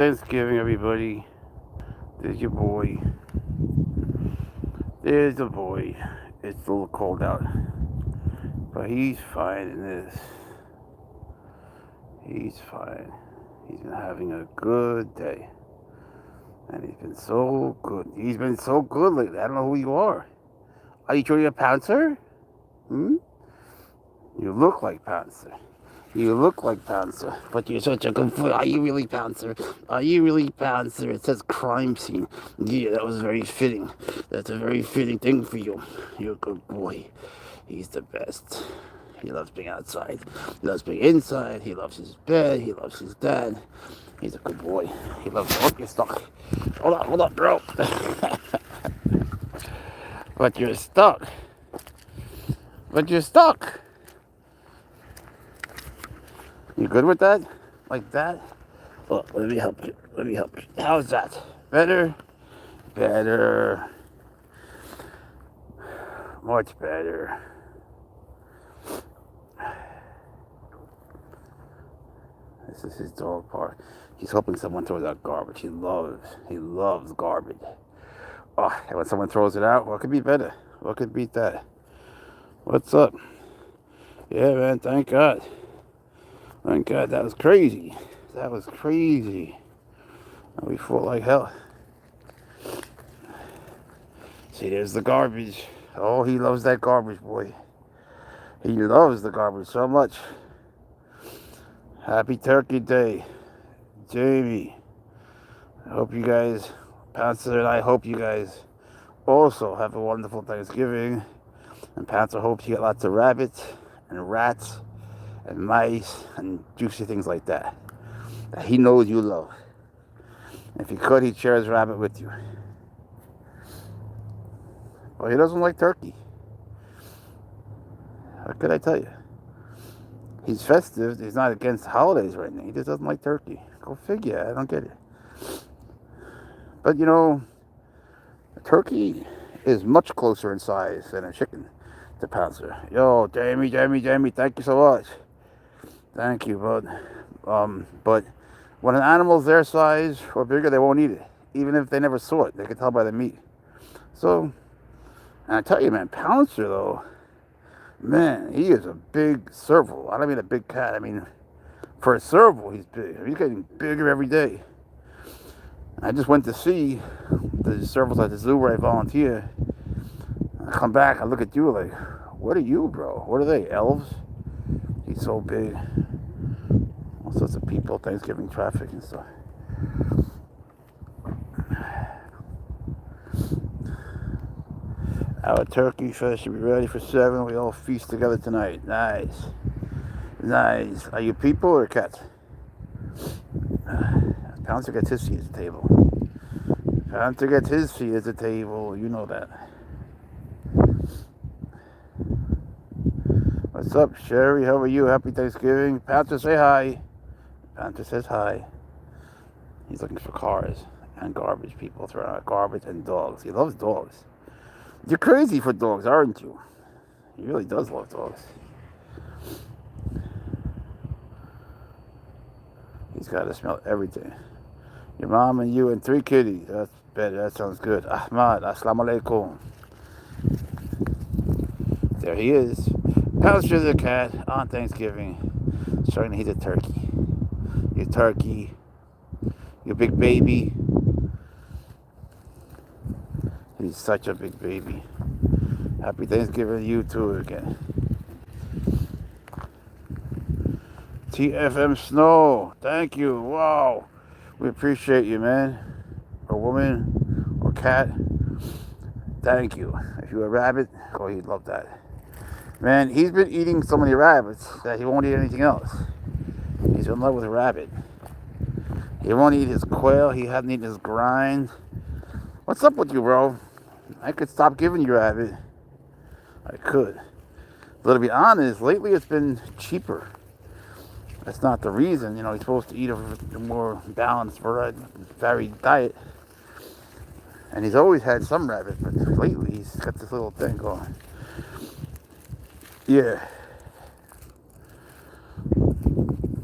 Thanksgiving, everybody. There's your boy. There's the boy. It's a little cold out, but he's fine in this. He's fine. He's been having a good day. And he's been so good. He's been so good lately. I don't know who you are. Are you truly a Pouncer? Hmm? You look like Pouncer. You look like Pouncer, but you're such a good boy. Are you really Pouncer? Are you really Pouncer? It says crime scene. Yeah, that was very fitting. That's a very fitting thing for you. You're a good boy. He's the best. He loves being outside. He loves being inside. He loves his bed. He loves his dad. He's a good boy. He loves. Oh, you're stuck. Hold on, bro. But you're stuck. But you're stuck. You good with that? Like that? Oh, let me help you. How's that? Better? Better. Much better. This is his dog park. He's hoping someone throws out garbage. He loves garbage. Oh, and when someone throws it out, what could be better? What could beat that? What's up? Yeah, man, thank God. Thank God, that was crazy. We fought like hell. See, there's the garbage. Oh, he loves that garbage, boy. He loves the garbage so much. Happy Turkey Day, Jamie. I hope you guys, Pouncer and I hope you guys also have a wonderful Thanksgiving. And Pouncer hopes you get lots of rabbits and rats and mice and juicy things like that he knows you love. If he could, he'd share his rabbit with you. Well, he doesn't like turkey. What could I tell you? He's festive. He's not against holidays or anything. He just doesn't like turkey. Go figure. I don't get it. But, you know, a turkey is much closer in size than a chicken to Pouncer. Yo, Jamie, thank you so much. Thank you, bud. But when an animal's their size or bigger, they won't eat it. Even if they never saw it, they can tell by the meat. So, and I tell you, man, Pouncer, though, man, he is a big serval. I don't mean a big cat. I mean, for a serval, he's big. He's getting bigger every day. I just went to see the servals at the zoo where I volunteer. I come back, I look at you like, what are you, bro? What are they, elves? He's so big. All sorts of people, Thanksgiving traffic and stuff. Our turkey fest should be ready for 7. We all feast together tonight. Nice. Are you people or cats? Pouncer gets his seat at the table. You know that. What's up, Sherry? How are you? Happy Thanksgiving. Pouncer, say hi. Pouncer says hi. He's looking for cars and garbage. People throwing out garbage and dogs. He loves dogs. You're crazy for dogs, aren't you? He really does love dogs. He's got to smell everything. Your mom and you and 3 kitties. That's better. That sounds good. Ahmad, assalamu alaikum. There he is. Pouncer the cat on Thanksgiving. Starting to eat a turkey. Your turkey. Your big baby. He's such a big baby. Happy Thanksgiving to you too again. TFM Snow. Thank you. Wow. We appreciate you, man. Or woman. Or cat. Thank you. If you're a rabbit, oh, he'd love that. Man, he's been eating so many rabbits that he won't eat anything else. He's in love with a rabbit. He won't eat his quail. He hasn't eaten his grind. What's up with you, bro? I could stop giving you rabbit. I could. But to be honest, lately it's been cheaper. That's not the reason. You know, he's supposed to eat a more balanced, varied diet. And he's always had some rabbit, but lately he's got this little thing going. Yeah.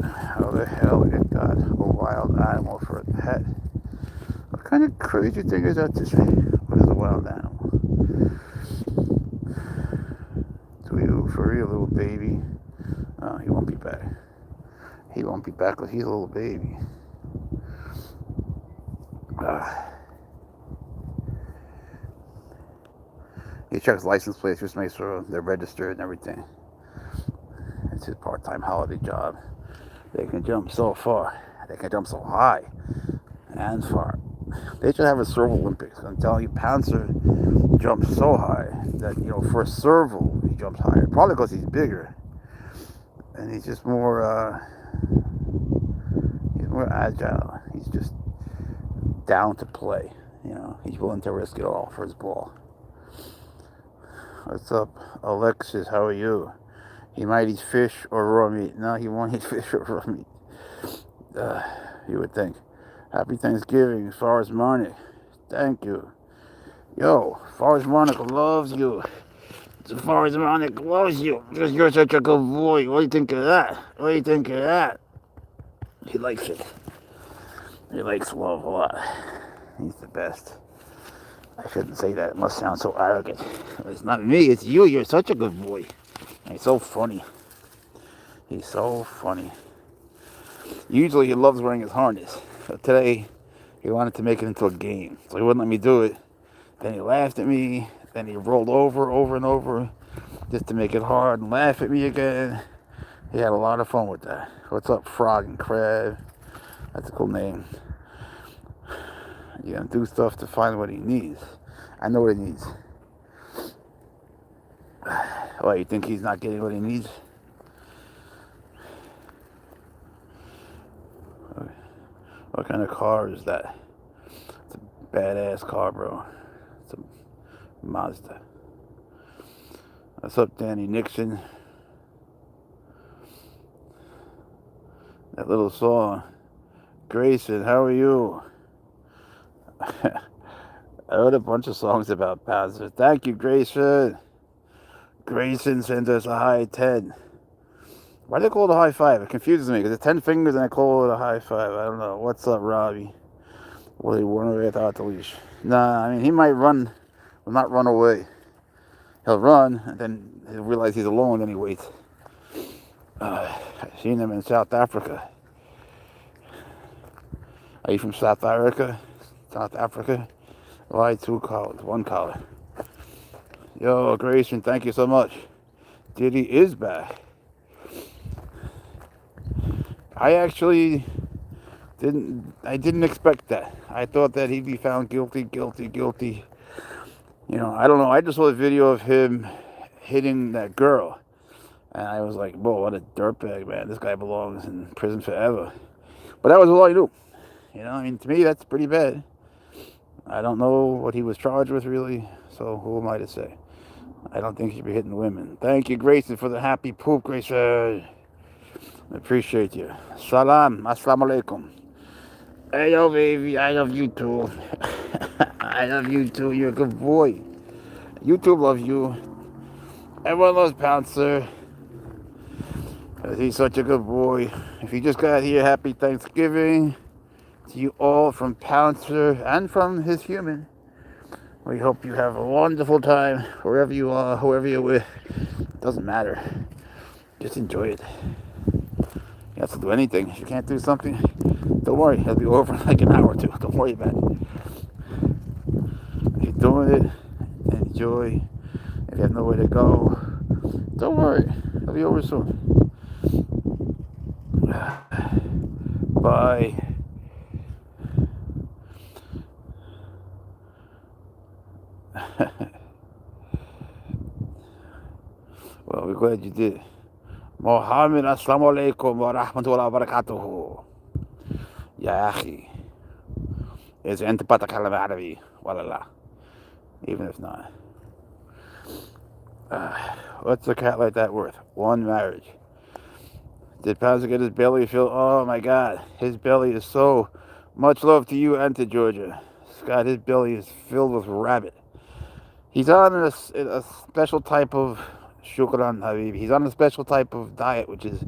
How the hell did God? Oh, wild animal for a pet. What kind of crazy thing is that to say? What is a wild animal? Do you, for real, little baby? Oh, he won't be back. He won't be back because he's a little baby. He checks license plates, just makes sure they're registered and everything. It's his part-time holiday job. They can jump so far. They can jump so high and far. They should have a serval Olympics. I'm telling you, Pouncer jumps so high that, for a serval, he jumps higher. Probably because he's bigger. And he's just more agile. He's just down to play. He's willing to risk it all for his ball. What's up, Alexis? How are you? He might eat fish or raw meat. No, he won't eat fish or raw meat. You would think. Happy Thanksgiving, Forrest Marnick. Thank you. Yo, Forrest Marnick loves you. Forrest Marnick loves you because you're such a good boy. What do you think of that? What do you think of that? He likes it. He likes love a lot. He's the best. I shouldn't say that. It must sound so arrogant. It's not me. It's you. You're such a good boy. And he's so funny. He's so funny. Usually he loves wearing his harness. But today he wanted to make it into a game. So he wouldn't let me do it. Then he laughed at me. Then he rolled over and over just to make it hard and laugh at me again. He had a lot of fun with that. What's up, Frog and Crab? That's a cool name. You're going to do stuff to find what he needs. I know what he needs. What, you think he's not getting what he needs? What kind of car is that? It's a badass car, bro. It's a Mazda. What's up, Danny Nixon? That little song. Grayson, how are you? I wrote a bunch of songs about Pouncer. Thank you, Grayson. Grayson sends us a high 10. Why do they call it a high 5? It confuses me because it's 10 fingers and I call it a high 5. I don't know. What's up, Robbie? Will he run away without the leash? Nah, I mean, he might run, but not run away. He'll run, and then he'll realize he's alone, and he waits. I've seen him in South Africa. Are you from South Africa? South Africa? Why 2 collars? 1 collar. Yo, Grayson, thank you so much. Diddy is back. I actually didn't expect that. I thought that he'd be found guilty. I don't know. I just saw a video of him hitting that girl. And I was like, whoa, what a dirtbag, man. This guy belongs in prison forever. But that was all I knew. To me, that's pretty bad. I don't know what he was charged with, really. So who am I to say? I don't think he should be hitting women. Thank you, Grayson, for the happy poop, Grayson. I appreciate you. Salam. Assalamu alaikum. Hey, yo, baby. I love you, too. I love you, too. You're a good boy. YouTube loves you. Everyone loves Pouncer. He's such a good boy. If you just got here, happy Thanksgiving to you all from Pouncer and from his human. We hope you have a wonderful time wherever you are, whoever you're with. It doesn't matter. Just enjoy it. You have to do anything. If you can't do something, don't worry. It'll be over in like an hour or two. Don't worry about it. If you're doing it, enjoy. If you have nowhere to go, don't worry. It'll be over soon. Bye. Well, we're glad you did. Mohammed, assalamu alaikum wa rahmatullahi wa barakatuhu. Ya akhi. إذا أنت بتتكلم عربي ولا لا. Even if not. What's a cat like that worth? 1 marriage. Did Pouncer get his belly filled? Oh my God. His belly is so much love to you and to Georgia. Scott, his belly is filled with rabbit. He's on a special type of shukran, Habib. He's on a special type of diet, which is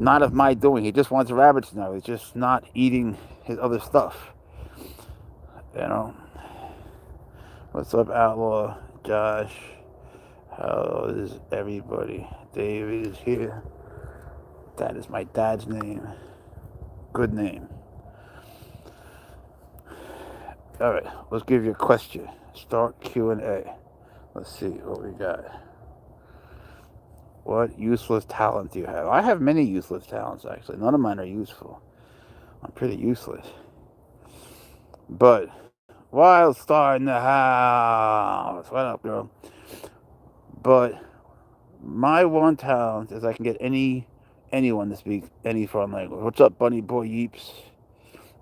Not of my doing. He just wants rabbits now. He's just not eating his other stuff. You know. What's up, Outlaw? Josh. How is everybody? David is here. That is my dad's name. Good name. All right, let's give you a question. Start Q&A. Let's see what we got. What useless talent do you have? I have many useless talents, actually. None of mine are useful. I'm pretty useless. But Wildstar in the house. What up, girl? But my one talent is I can get anyone to speak any foreign language. What's up, Bunny Boy Yeeps?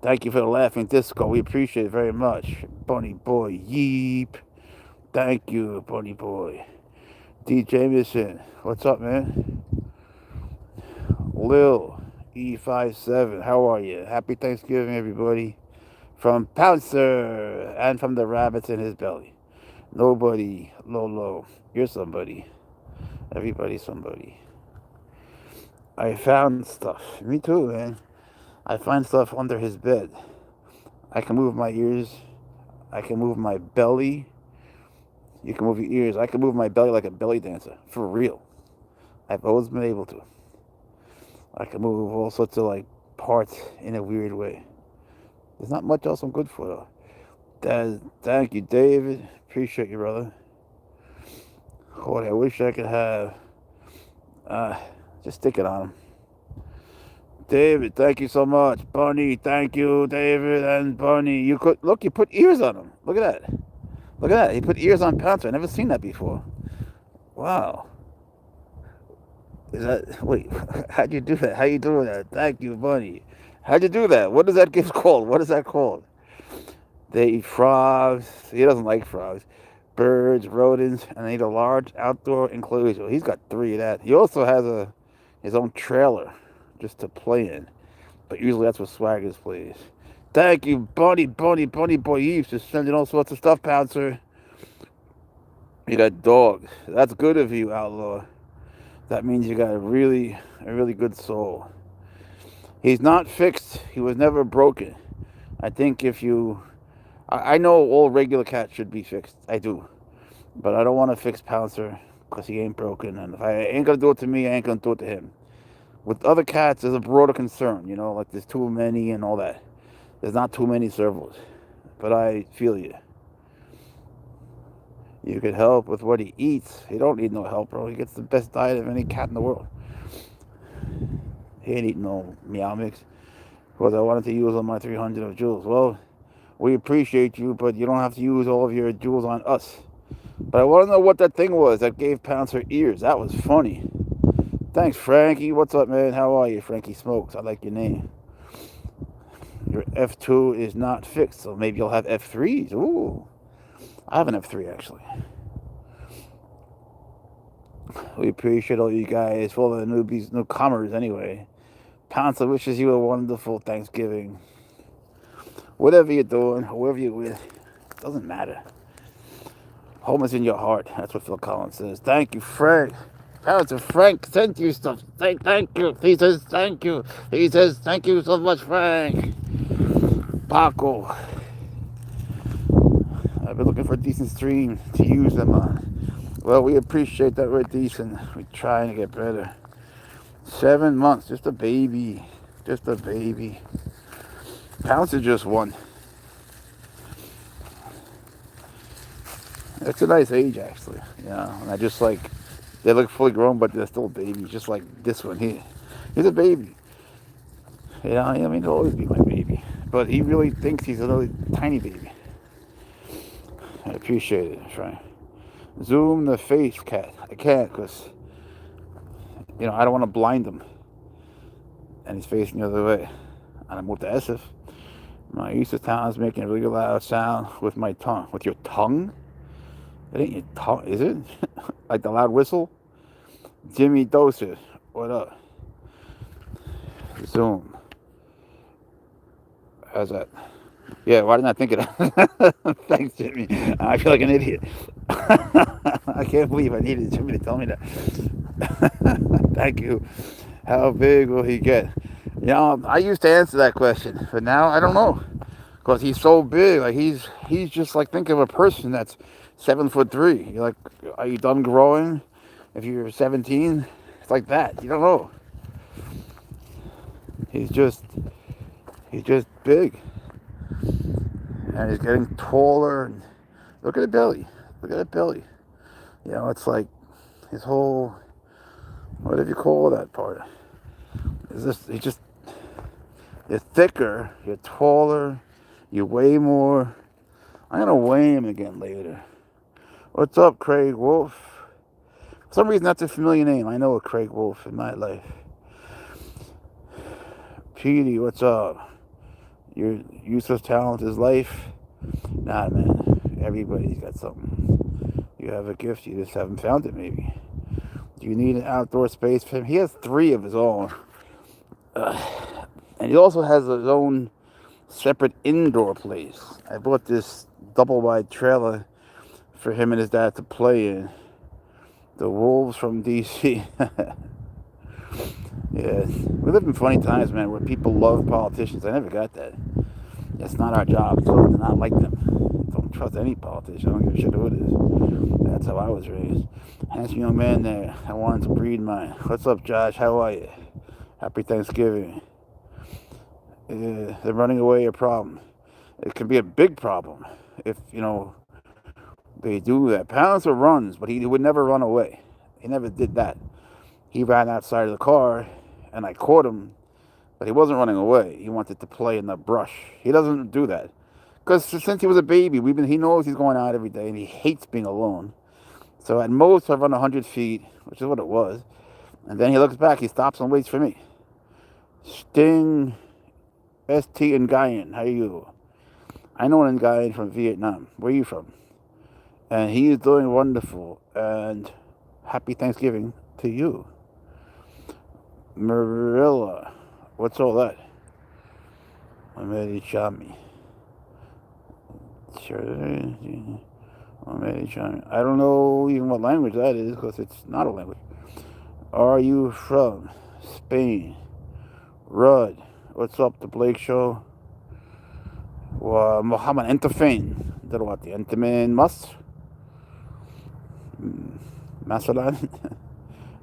Thank you for the laughing disco. We appreciate it very much. Bunny Boy Yeep. Thank you, Bunny Boy. D. Jameson. What's up, man? Lil E57. How are you? Happy Thanksgiving, everybody. From Pouncer and from the rabbits in his belly. Nobody, Lolo. You're somebody. Everybody's somebody. I found stuff. Me too, man. I find stuff under his bed. I can move my ears. I can move my belly. You can move your ears. I can move my belly like a belly dancer. For real. I've always been able to. I can move all sorts of like parts in a weird way. There's not much else I'm good for though. Thank you, David. Appreciate you, brother. Boy, I wish I could have. Just stick it on him. David, thank you so much. Bunny, thank you, David and Bunny. You put ears on him. Look at that. Look at that. He put ears on Pouncer. I've never seen that before. Wow. Wait, how'd you do that? How you doing that? Thank you, Bunny. How'd you do that? What is that gift called? What is that called? They eat frogs. He doesn't like frogs. Birds, rodents, and they need a large outdoor enclosure. He's got 3 of that. He also has his own trailer just to play in. But usually that's what Swaggers plays. Thank you, Bunny Boy Eves, just sending all sorts of stuff, Pouncer. You got dogs. That's good of you, Outlaw. That means you got a really good soul. He's not fixed. He was never broken. I think if you... I know all regular cats should be fixed. I do. But I don't want to fix Pouncer because he ain't broken. And if I ain't going to do it to me, I ain't going to do it to him. With other cats, there's a broader concern, you know, like there's too many and all that. There's not too many servals. But I feel you. You could help with what he eats. He don't need no help, bro. He gets the best diet of any cat in the world. He ain't eating no meow mix. Because I wanted to use all my 300 of jewels. Well, we appreciate you, but you don't have to use all of your jewels on us. But I want to know what that thing was that gave Pouncer ears. That was funny. Thanks, Frankie. What's up, man? How are you, Frankie Smokes? I like your name. Your F2 is not fixed, so maybe you'll have F3s. Ooh. I have an F3, actually. We appreciate all you guys, for all the newcomers, anyway. Pouncer wishes you a wonderful Thanksgiving. Whatever you're doing, whoever you're with, doesn't matter. Home is in your heart. That's what Phil Collins says. Thank you, Frank. Pouncer, Frank sent you stuff. Thank you. He says thank you. He says thank you so much, Frank. Paco. I've been looking for a decent stream to use them on. Well, we appreciate that we're decent. We're trying to get better. 7 months, just a baby. Just a baby. Pouncer just won. It's a nice age, actually. Yeah, and I just like, they look fully grown, but they're still babies, just like this one here. He's a baby. You know, I mean, he'll always be my baby. But he really thinks he's a little tiny baby. I appreciate it, Frank. Zoom the face, cat. I can't, because, you know, I don't want to blind him. And he's facing the other way. And I moved to SF. My useless talent is making a really loud sound with my tongue. With your tongue? It ain't your tongue, is it? Like the loud whistle? Jimmy Doser, what up? Zoom. How's that? Yeah, why didn't I think of that? Thanks, Jimmy. I feel like an idiot. I can't believe I needed Jimmy to tell me that. Thank you. How big will he get? You know, I used to answer that question, but now I don't know. Because he's so big. Like, he's just like, think of a person that's 7'3". You're like, are you done growing? If you're 17, it's like that. You don't know. He's just big. And he's getting taller. And look at the belly. Look at that belly. You know, it's like his whole, whatever you call that part. You're thicker, you're taller, you weigh more. I'm gonna weigh him again later. What's up, Craig Wolf? For some reason, that's a familiar name. I know a Craig Wolf in my life. Petey, what's up? Your useless talent is life? Nah, man. Everybody's got something. You have a gift, you just haven't found it, maybe. Do you need an outdoor space for him? He has 3 of his own. And he also has his own separate indoor place. I bought this double-wide trailer for him and his dad to play in. The Wolves from D.C. Yeah, we live in funny times, man, where people love politicians. I never got that. It's not our job to not like them. Don't trust any politician. I don't give a shit who it is. That's how I was raised. Handsome young man there. I wanted to breed mine. What's up, Josh? How are you? Happy Thanksgiving. They're running away a problem. It can be a big problem if, you know, they do that. Pouncer runs, but he would never run away. He never did that. He ran outside of the car, and I caught him, but he wasn't running away. He wanted to play in the brush. He doesn't do that. Because since he was a baby, he knows he's going out every day, and he hates being alone. So at most, I run 100 feet, which is what it was. And then he looks back, he stops and waits for me. Sting, ST Nguyen, how are you? I know an Nguyen from Vietnam. Where are you from? And he is doing wonderful. And happy Thanksgiving to you. Marilla, what's all that? Chami. I don't know even what language that is because it's not a language. Are you from Spain? Rud, what's up, the Blake Show? Mohammed Entafane. دلوقتي أنت من مصر؟ مثلا.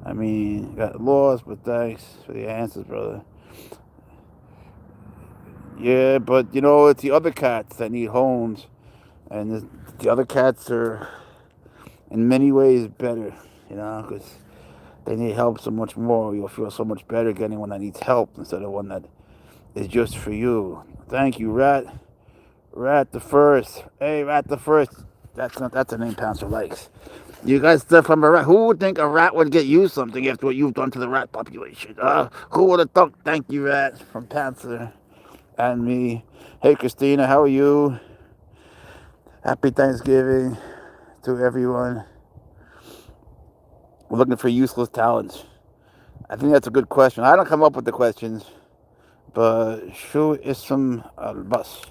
I mean, got lost, but thanks for the answers, brother. Yeah, but you know, it's the other cats that need homes, and the other cats are in many ways better, you know, because they need help so much more. You'll feel so much better getting one that needs help instead of one that is just for you. Thank you, Rat. Rat the First. Hey, Rat the First. That's a name Pouncer likes. You got stuff from a rat. Who would think a rat would get you something after what you've done to the rat population? Who would have thought? Thank you, Rat, from Pouncer and me. Hey, Christina, how are you? Happy Thanksgiving to everyone. We're looking for useless talents. I think that's a good question. I don't come up with the questions, but Shu Ism Al-Bas.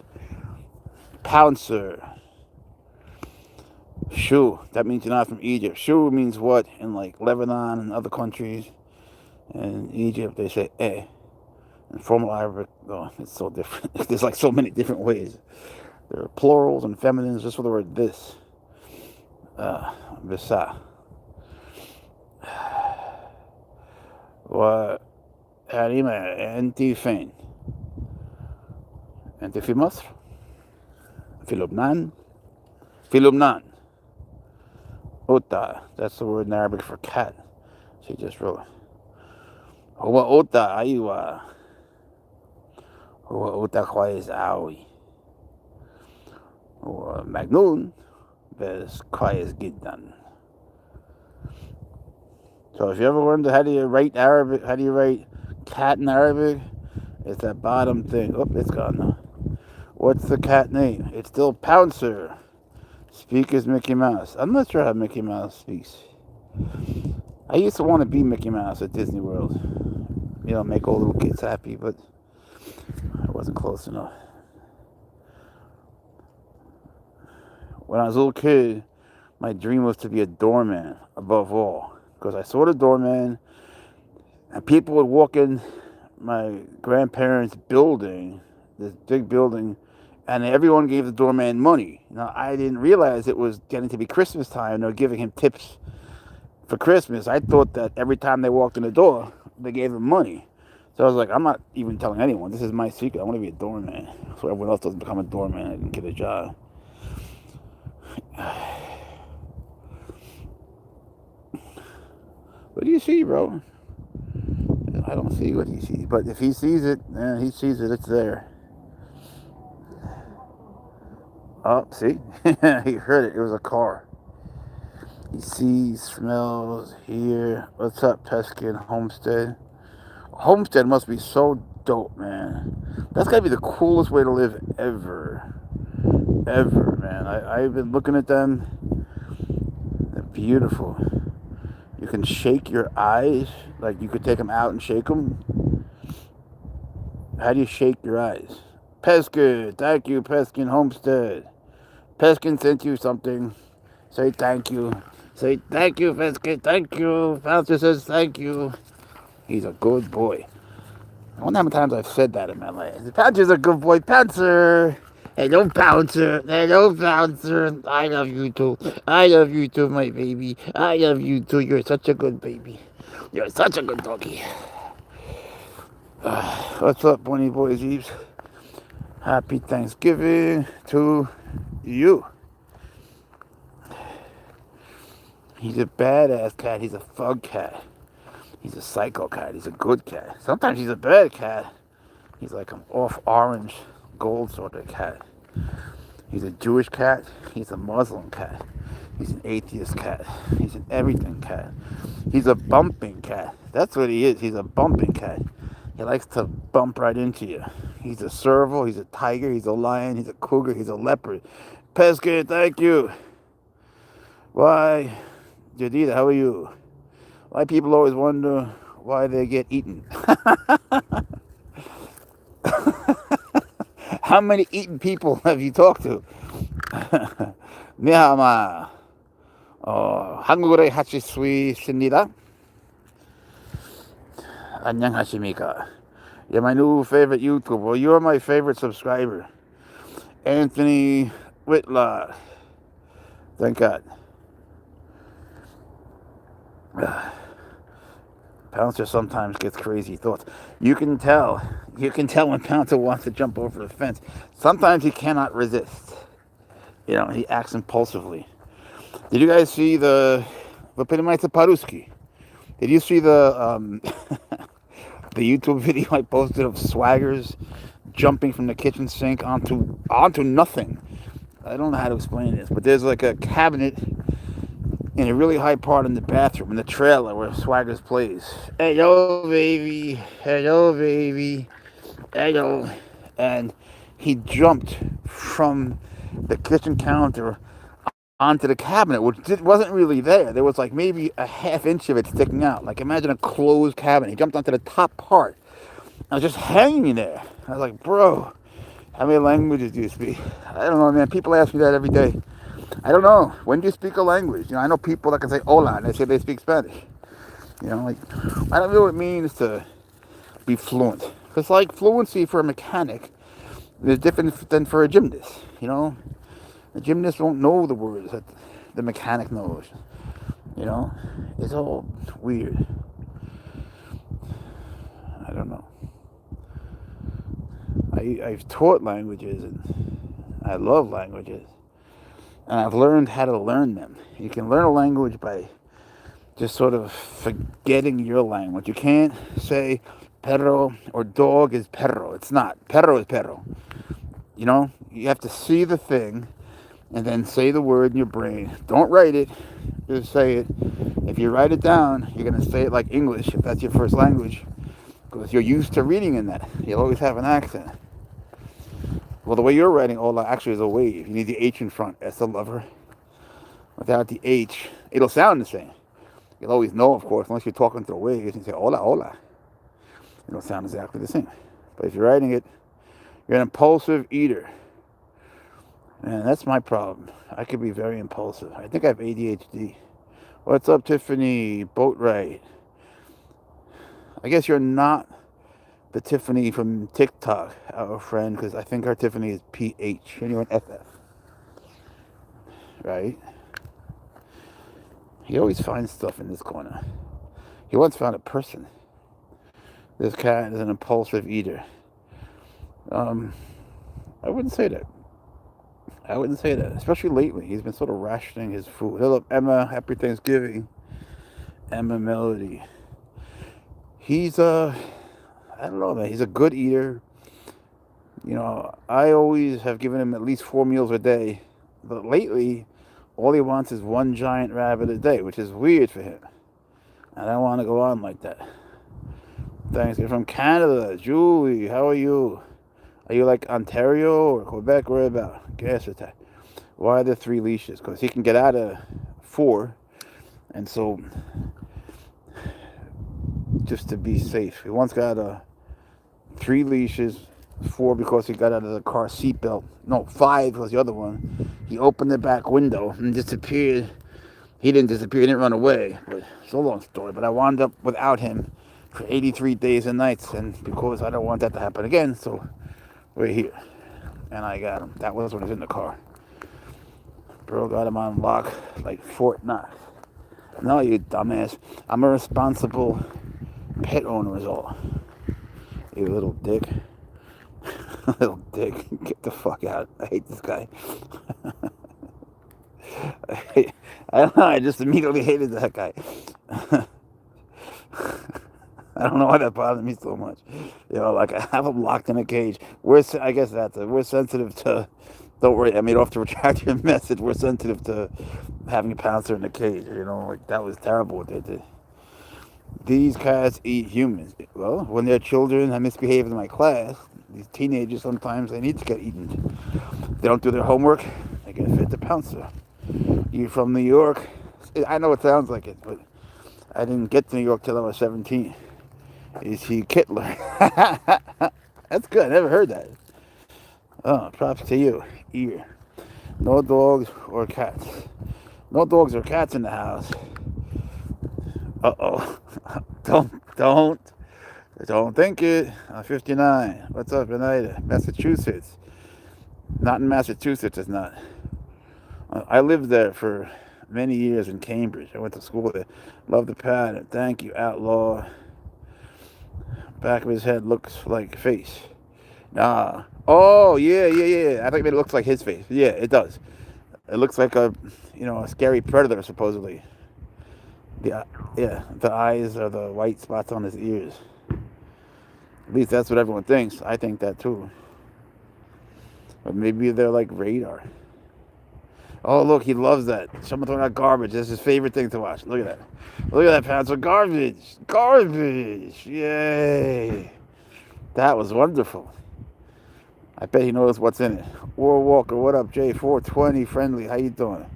Pouncer. Shu, that means you're not from Egypt. Shu means what in like Lebanon and other countries. In Egypt, they say eh. In formal Arabic, oh, it's so different. There's like so many different ways. There are plurals and feminines just for the word this. Bisa. وحريمة أنت فين؟ أنت في مصر؟ في لبنان؟ في لبنان. Ota, that's the word in Arabic for cat. She just wrote. هو Ota أيوة. هو Ota كويس أوي. هو مجنون بس كويس جدا. So if you ever wonder how do you write Arabic, how do you write cat in Arabic, it's that bottom thing. Oh, it's gone now. What's the cat name? It's still Pouncer. Speak as Mickey Mouse. I'm not sure how Mickey Mouse speaks. I used to want to be Mickey Mouse at Disney World. You know, make all little kids happy, but I wasn't close enough. When I was a little kid, my dream was to be a doorman above all. Because I saw the doorman, And people would walk in my grandparents' building, this big building, and everyone gave the doorman money. Now, I didn't realize it was getting to be Christmas time. They were giving him tips for Christmas. I thought that every time they walked in the door, they gave him money. So I was like, I'm not even telling anyone. This is my secret. I want to be a doorman. So everyone else doesn't become a doorman and get a job. What do you see, bro? I don't see what he sees. But if he sees it, he sees it. It's there. Oh, see? He heard it. It was a car. He sees, smells, hear. What's up, Peskin Homestead? Homestead must be so dope, man. That's gotta be the coolest way to live ever. Ever, man. I've been looking at them. They're beautiful. You can shake your eyes. Like you could take them out and shake them. How do you shake your eyes? Peskin, thank you, Peskin Homestead. Peskin sent you something. Say thank you. Say thank you, Peskin. Thank you. Pouncer says thank you. He's a good boy. I wonder how many times I've said that in my life. Pouncer's a good boy. Pouncer. Hello, Pouncer. Hello, Pouncer. I love you too. I love you too, my baby. I love you too. You're such a good baby. You're such a good doggy. What's up, Bunny Boys Eves? Happy Thanksgiving to you. He's a badass cat. He's a thug cat. He's a psycho cat. He's a good cat. Sometimes he's a bad cat. He's like an off-orange gold sort of cat. He's a Jewish cat. He's a Muslim cat. He's an atheist cat. He's an everything cat. He's a bumping cat. That's what he is. He's a bumping cat. He likes to bump right into you. He's a serval. He's a tiger. He's a lion. He's a cougar. He's a leopard. Peskin, thank you. Why? Jadida, how are you? Why people always wonder why they get eaten. How many eaten people have you talked to? 미하마. 한국어를 하실 수 있습니다. 안녕하십니까. You're my new favorite YouTuber. You're my favorite subscriber. Anthony Whitlock. Thank God. Pouncer sometimes gets crazy thoughts. You can tell when Pouncer wants to jump over the fence. Sometimes he cannot resist. You know, he acts impulsively. Did you guys see the Paruski? Did you see the the YouTube video I posted of swaggers jumping from the kitchen sink onto nothing? I don't know how to explain this, but there's like a cabinet in a really high part in the bathroom, in the trailer where Swaggers plays. Hello, baby. Hello, baby. Hello. And he jumped from the kitchen counter onto the cabinet, which wasn't really there. There was like maybe a half inch of it sticking out. Like imagine a closed cabinet. He jumped onto the top part. I was just hanging there. I was like, bro, how many languages do you speak? I don't know, man. People ask me that every day. I don't know. When do you speak a language? You know, I know people that can say hola and they say they speak Spanish. You know, like, I don't know what it means to be fluent. Because, like, fluency for a mechanic is different than for a gymnast. You know, the gymnast won't know the words that the mechanic knows. You know, it's all weird. I don't know. I've taught languages and I love languages. And I've learned how to learn them. You can learn a language by just sort of forgetting your language. You can't say perro or dog is perro. It's not. Perro is perro. You know, you have to see the thing and then say the word in your brain. Don't write it. Just say it. If you write it down, you're going to say it like English if that's your first language. Because you're used to reading in that. You'll always have an accent. Well, the way you're writing hola actually is a wave. You need the H in front. That's the lover. Without the H, it'll sound the same. You'll always know, of course, unless you're talking to a wave, you say hola, hola. It'll sound exactly the same. But if you're writing it, you're an impulsive eater. And that's my problem. I could be very impulsive. I think I have ADHD. What's up, Tiffany? Boat ride. I guess you're not the Tiffany from TikTok, our friend, because I think our Tiffany is PH and you're an FF, right? He always finds stuff in this corner. He once found a person. This cat is an impulsive eater. I wouldn't say that. I wouldn't say that, especially lately. He's been sort of rationing his food. Hello, Emma. Happy Thanksgiving. Emma Melody. He's I don't know, man. He's a good eater. You know, I always have given him at least 4 meals a day. But lately, all he wants is one giant rabbit a day, which is weird for him. I don't want to go on like that. Thanks. You're from Canada. Julie, how are you? Are you like Ontario or Quebec? Where about? Gas attack. Why are there 3 leashes? Because he can get out of 4. And so, just to be safe, he once got 3 leashes. 4 because he got out of the car seatbelt. No, 5 was the other one. He opened the back window and disappeared. He didn't disappear. He didn't run away. But it's a long story. But I wound up without him for 83 days and nights. And because I don't want that to happen again, so we're here. And I got him. That was when he was in the car. Bro got him on lock like Fort Knox. No, you dumbass. I'm a responsible pet owner is all. You little dick. Little dick. Get the fuck out. I hate this guy. I don't know. I just immediately hated that guy. I don't know why that bothered me so much. You know, like I have him locked in a cage. I guess that's it. We're sensitive to. Don't worry. I made off to retract your message. We're sensitive to having a Pouncer in a cage. You know, like that was terrible what they did. These cats eat humans. Well, when they're children, I misbehave in my class. These teenagers, sometimes they need to get eaten. They don't do their homework, they get fed to Pouncer. You from New York? I know it sounds like it, but I didn't get to New York till I was 17. Is he Kittler? That's good, I never heard that. Oh, props to you. Ear. No dogs or cats. No dogs or cats in the house. Uh-oh. Don't think it. I'm 59. What's up, Benita? Massachusetts. Not in Massachusetts, it's not. I lived there for many years in Cambridge. I went to school there. Love the pattern. Thank you, Outlaw. Back of his head looks like face. Nah. Oh, yeah. I think it looks like his face. Yeah, it does. It looks like a scary predator, supposedly. Yeah, the eyes are the white spots on his ears. At least that's what everyone thinks. I think that too. But maybe they're like radar. Oh, look, he loves that. Someone throwing out garbage. That's his favorite thing to watch. Look at that. Look at that, Pouncer. Garbage. Garbage. Yay. That was wonderful. I bet he knows what's in it. War Walker, what up, J420 friendly? How you doing?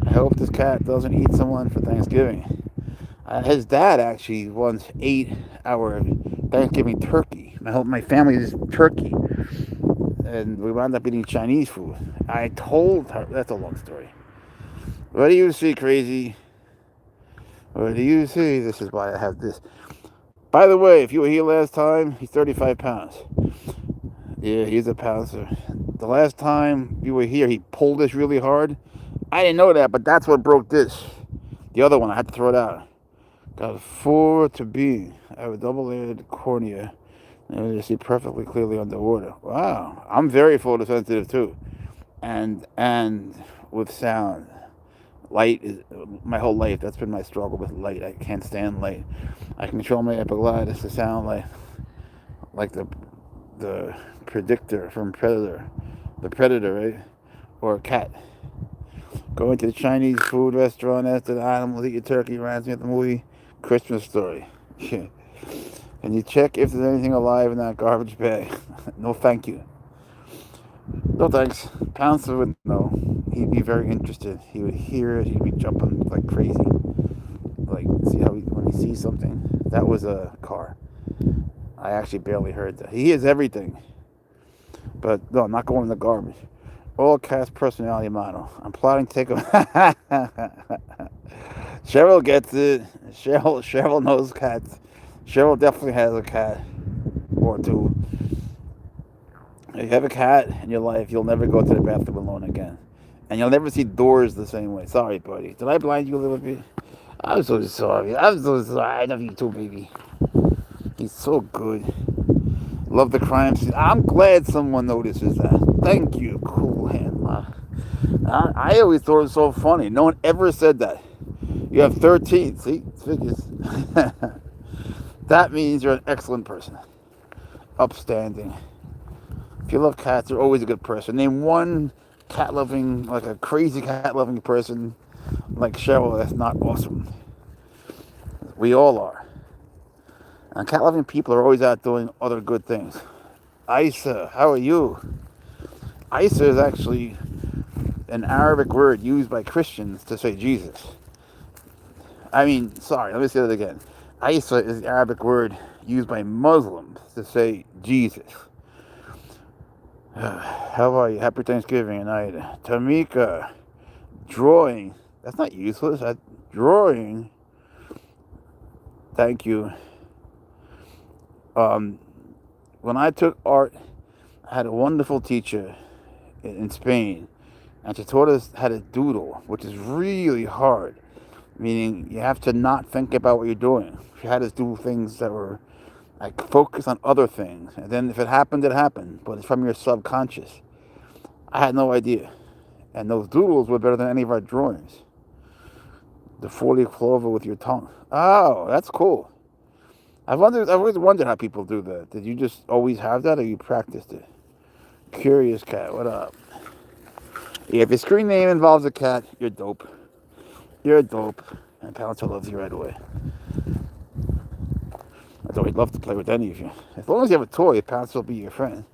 I hope this cat doesn't eat someone for Thanksgiving. His dad actually once ate our Thanksgiving turkey. My family is turkey. And we wound up eating Chinese food. I told her, that's a long story. What do you see, crazy? What do you see? This is why I have this. By the way, if you were here last time, he's 35 pounds. Yeah, he's a Pouncer. The last time you were here, he pulled this really hard. I didn't know that, but that's what broke this. The other one, I had to throw it out. Got 4 to B. I have a double-layered cornea. And you see perfectly clearly underwater. Wow. I'm very photosensitive too. And with sound. Light is my whole life. That's been my struggle with light. I can't stand light. I control my epiglottis to sound like the predictor from Predator. The Predator, right? Or a cat. Going to the Chinese food restaurant after the animals eat your turkey reminds me of the movie Christmas Story. Can you check if there's anything alive in that garbage bag? No, thank you. No, thanks. Pouncer would know. He'd be very interested. He would hear it. He'd be jumping like crazy. Like, see how when he sees something? That was a car. I actually barely heard that. He hears everything. But, no, I'm not going in the garbage. All cats personality model. I'm plotting to take a... Cheryl gets it. Cheryl knows cats. Cheryl definitely has a cat or two. If you have a cat in your life, you'll never go to the bathroom alone again. And you'll never see doors the same way. Sorry, buddy. Did I blind you a little bit? I'm so sorry. I'm so sorry. I love you too, baby. He's so good. Love the crime scene. I'm glad someone notices that. Thank you, cool hand. I always thought it was so funny. No one ever said that. You have 13. See? Figures. That means you're an excellent person. Upstanding. If you love cats, you're always a good person. Name one cat-loving, like a crazy cat-loving person like Cheryl that's not awesome. We all are. And cat-loving people are always out doing other good things. Isa, how are you? Isa is actually an Arabic word used by Christians to say Jesus. Let me say that again. Isa is the Arabic word used by Muslims to say Jesus. How are you? Happy Thanksgiving night. Tamika, drawing. That's not useless. Drawing. Thank you. When I took art, I had a wonderful teacher in Spain, and she taught us how to doodle, which is really hard. Meaning you have to not think about what you're doing. She had us do things that were like focus on other things, and then if it happened, it happened. But it's from your subconscious. I had no idea, and those doodles were better than any of our drawings. The 40 clover with your tongue. Oh, that's cool. I've always wondered how people do that. Did you just always have that, or you practiced it? Curious cat, what up? Yeah, if your screen name involves a cat, you're dope. You're dope, and Pouncer loves you right away. I'd always love to play with any of you. As long as you have a toy, Pouncer will be your friend.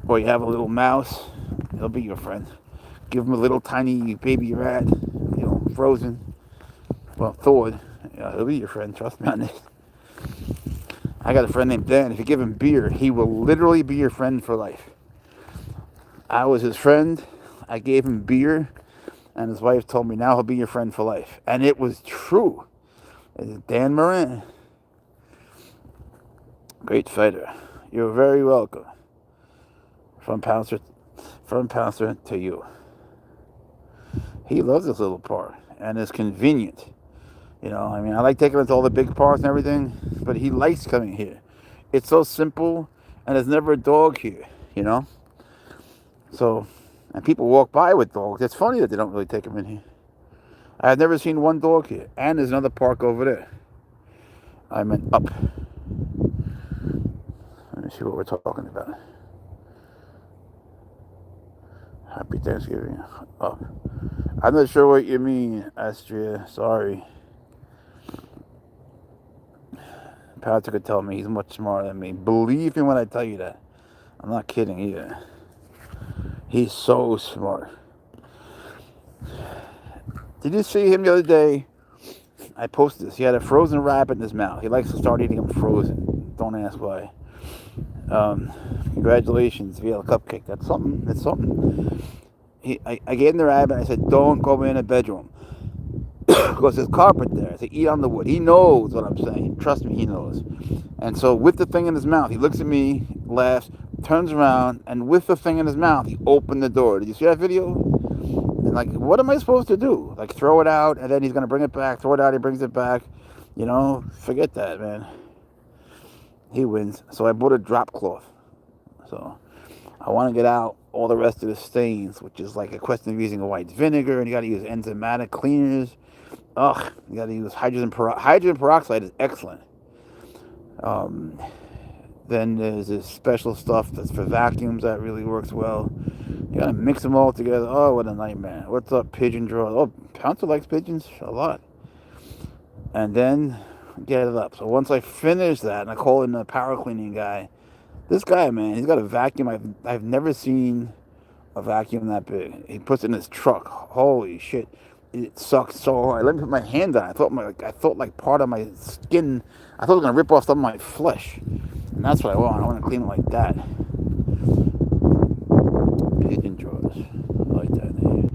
Or you have a little mouse, he'll be your friend. Give him a little tiny baby rat, frozen. Well, thawed. Yeah, he'll be your friend, trust me on this. I got a friend named Dan. If you give him beer, he will literally be your friend for life. I was his friend. I gave him beer, and his wife told me now he'll be your friend for life. And it was true. It's Dan Moran. Great fighter. You're very welcome. From Pouncer to you. He loves this little park, and it's convenient. I like taking him to all the big parks and everything, but he likes coming here. It's so simple, and there's never a dog here, So, and people walk by with dogs. It's funny that they don't really take them in here. I've never seen one dog here, and there's another park over there. I meant up. Let me see what we're talking about. Happy Thanksgiving. Up. I'm not sure what you mean, Astria. Sorry. Patrick could tell me he's much smarter than me. Believe me when I tell you that. I'm not kidding either. He's so smart. Did you see him the other day? I posted this. He had a frozen rabbit in his mouth. He likes to start eating them frozen. Don't ask why. Congratulations, if you had a cupcake. That's something. That's something. I gave him the rabbit. I said, don't go in a bedroom. Because there's carpet there. I said, eat on the wood. He knows what I'm saying. Trust me, he knows. And so with the thing in his mouth, he looks at me, laughs, turns around, and with the thing in his mouth, he opened the door. Did you see that video? And what am I supposed to do? Throw it out, and then he's going to bring it back. Throw it out, he brings it back. Forget that, man. He wins. So I bought a drop cloth. So I want to get out all the rest of the stains, which is like a question of using a white vinegar, and you got to use enzymatic cleaners. Ugh, you got to use hydrogen peroxide is excellent. Then there's this special stuff that's for vacuums that really works well. You got to mix them all together. Oh, what a nightmare. What's up, pigeon drawer? Oh, Pouncer likes pigeons a lot. And then get it up. So once I finish that, and I call in the power cleaning guy, this guy, man, he's got a vacuum. I've never seen a vacuum that big. He puts it in his truck. Holy shit. It sucks so hard. Let me put my hand on it. I thought like part of my skin, I thought it was going to rip off some of my flesh. And that's what I want. I want to clean it like that. Pigeon drawers. I like that name.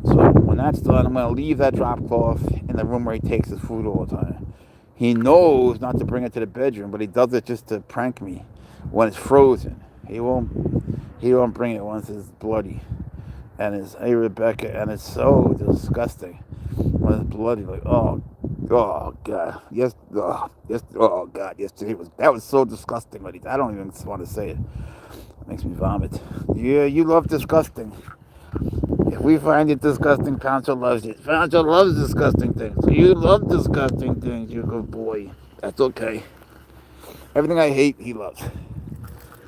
So when that's done, I'm going to leave that drop cloth in the room where he takes his food all the time. He knows not to bring it to the bedroom, but he does it just to prank me when it's frozen. He won't bring it once it's bloody. And it's, hey Rebecca, and it's so disgusting when it's bloody. Like, oh God, yes, oh God, yesterday that was so disgusting. But I don't even want to say it. It makes me vomit. Yeah, you love disgusting. If we find it disgusting, Pouncer loves it. Pouncer loves disgusting things. You love disgusting things, you good boy. That's okay. Everything I hate, he loves.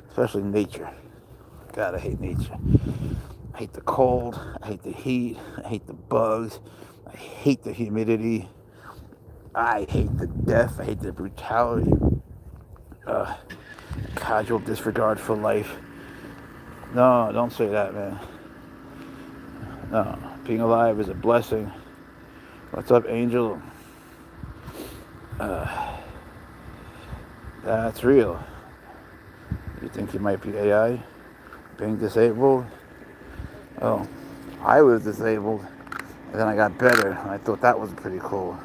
Especially nature. God, I hate nature. I hate the cold. I hate the heat. I hate the bugs. I hate the humidity. I hate the death. I hate the brutality. Casual disregard for life. No, don't say that, man. No, being alive is a blessing. What's up, Angel? That's real. You think you might be AI? Being disabled? Oh, I was disabled, and then I got better, and I thought that was pretty cool.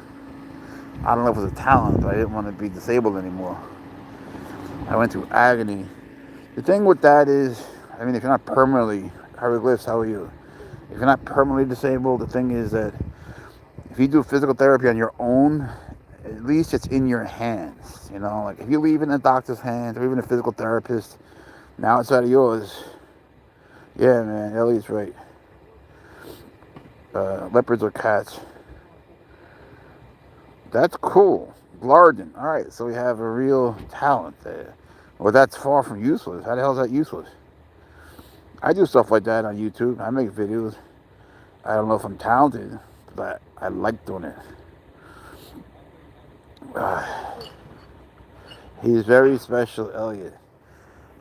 I don't know if it was a talent, but I didn't want to be disabled anymore. I went through agony. The thing with that is, I mean, if you're not permanently, hieroglyphs, how are you? If you're not permanently disabled, the thing is that if you do physical therapy on your own, at least it's in your hands. You know, like if you leave it in a doctor's hands or even a physical therapist, now it's out of yours. Yeah, man, Ellie's right. Leopards or cats. That's cool. Blarden. All right, so we have a real talent there. Well, that's far from useless. How the hell is that useless? I do stuff like that on YouTube. I make videos. I don't know if I'm talented, but I like doing it. He's very special, Elliot.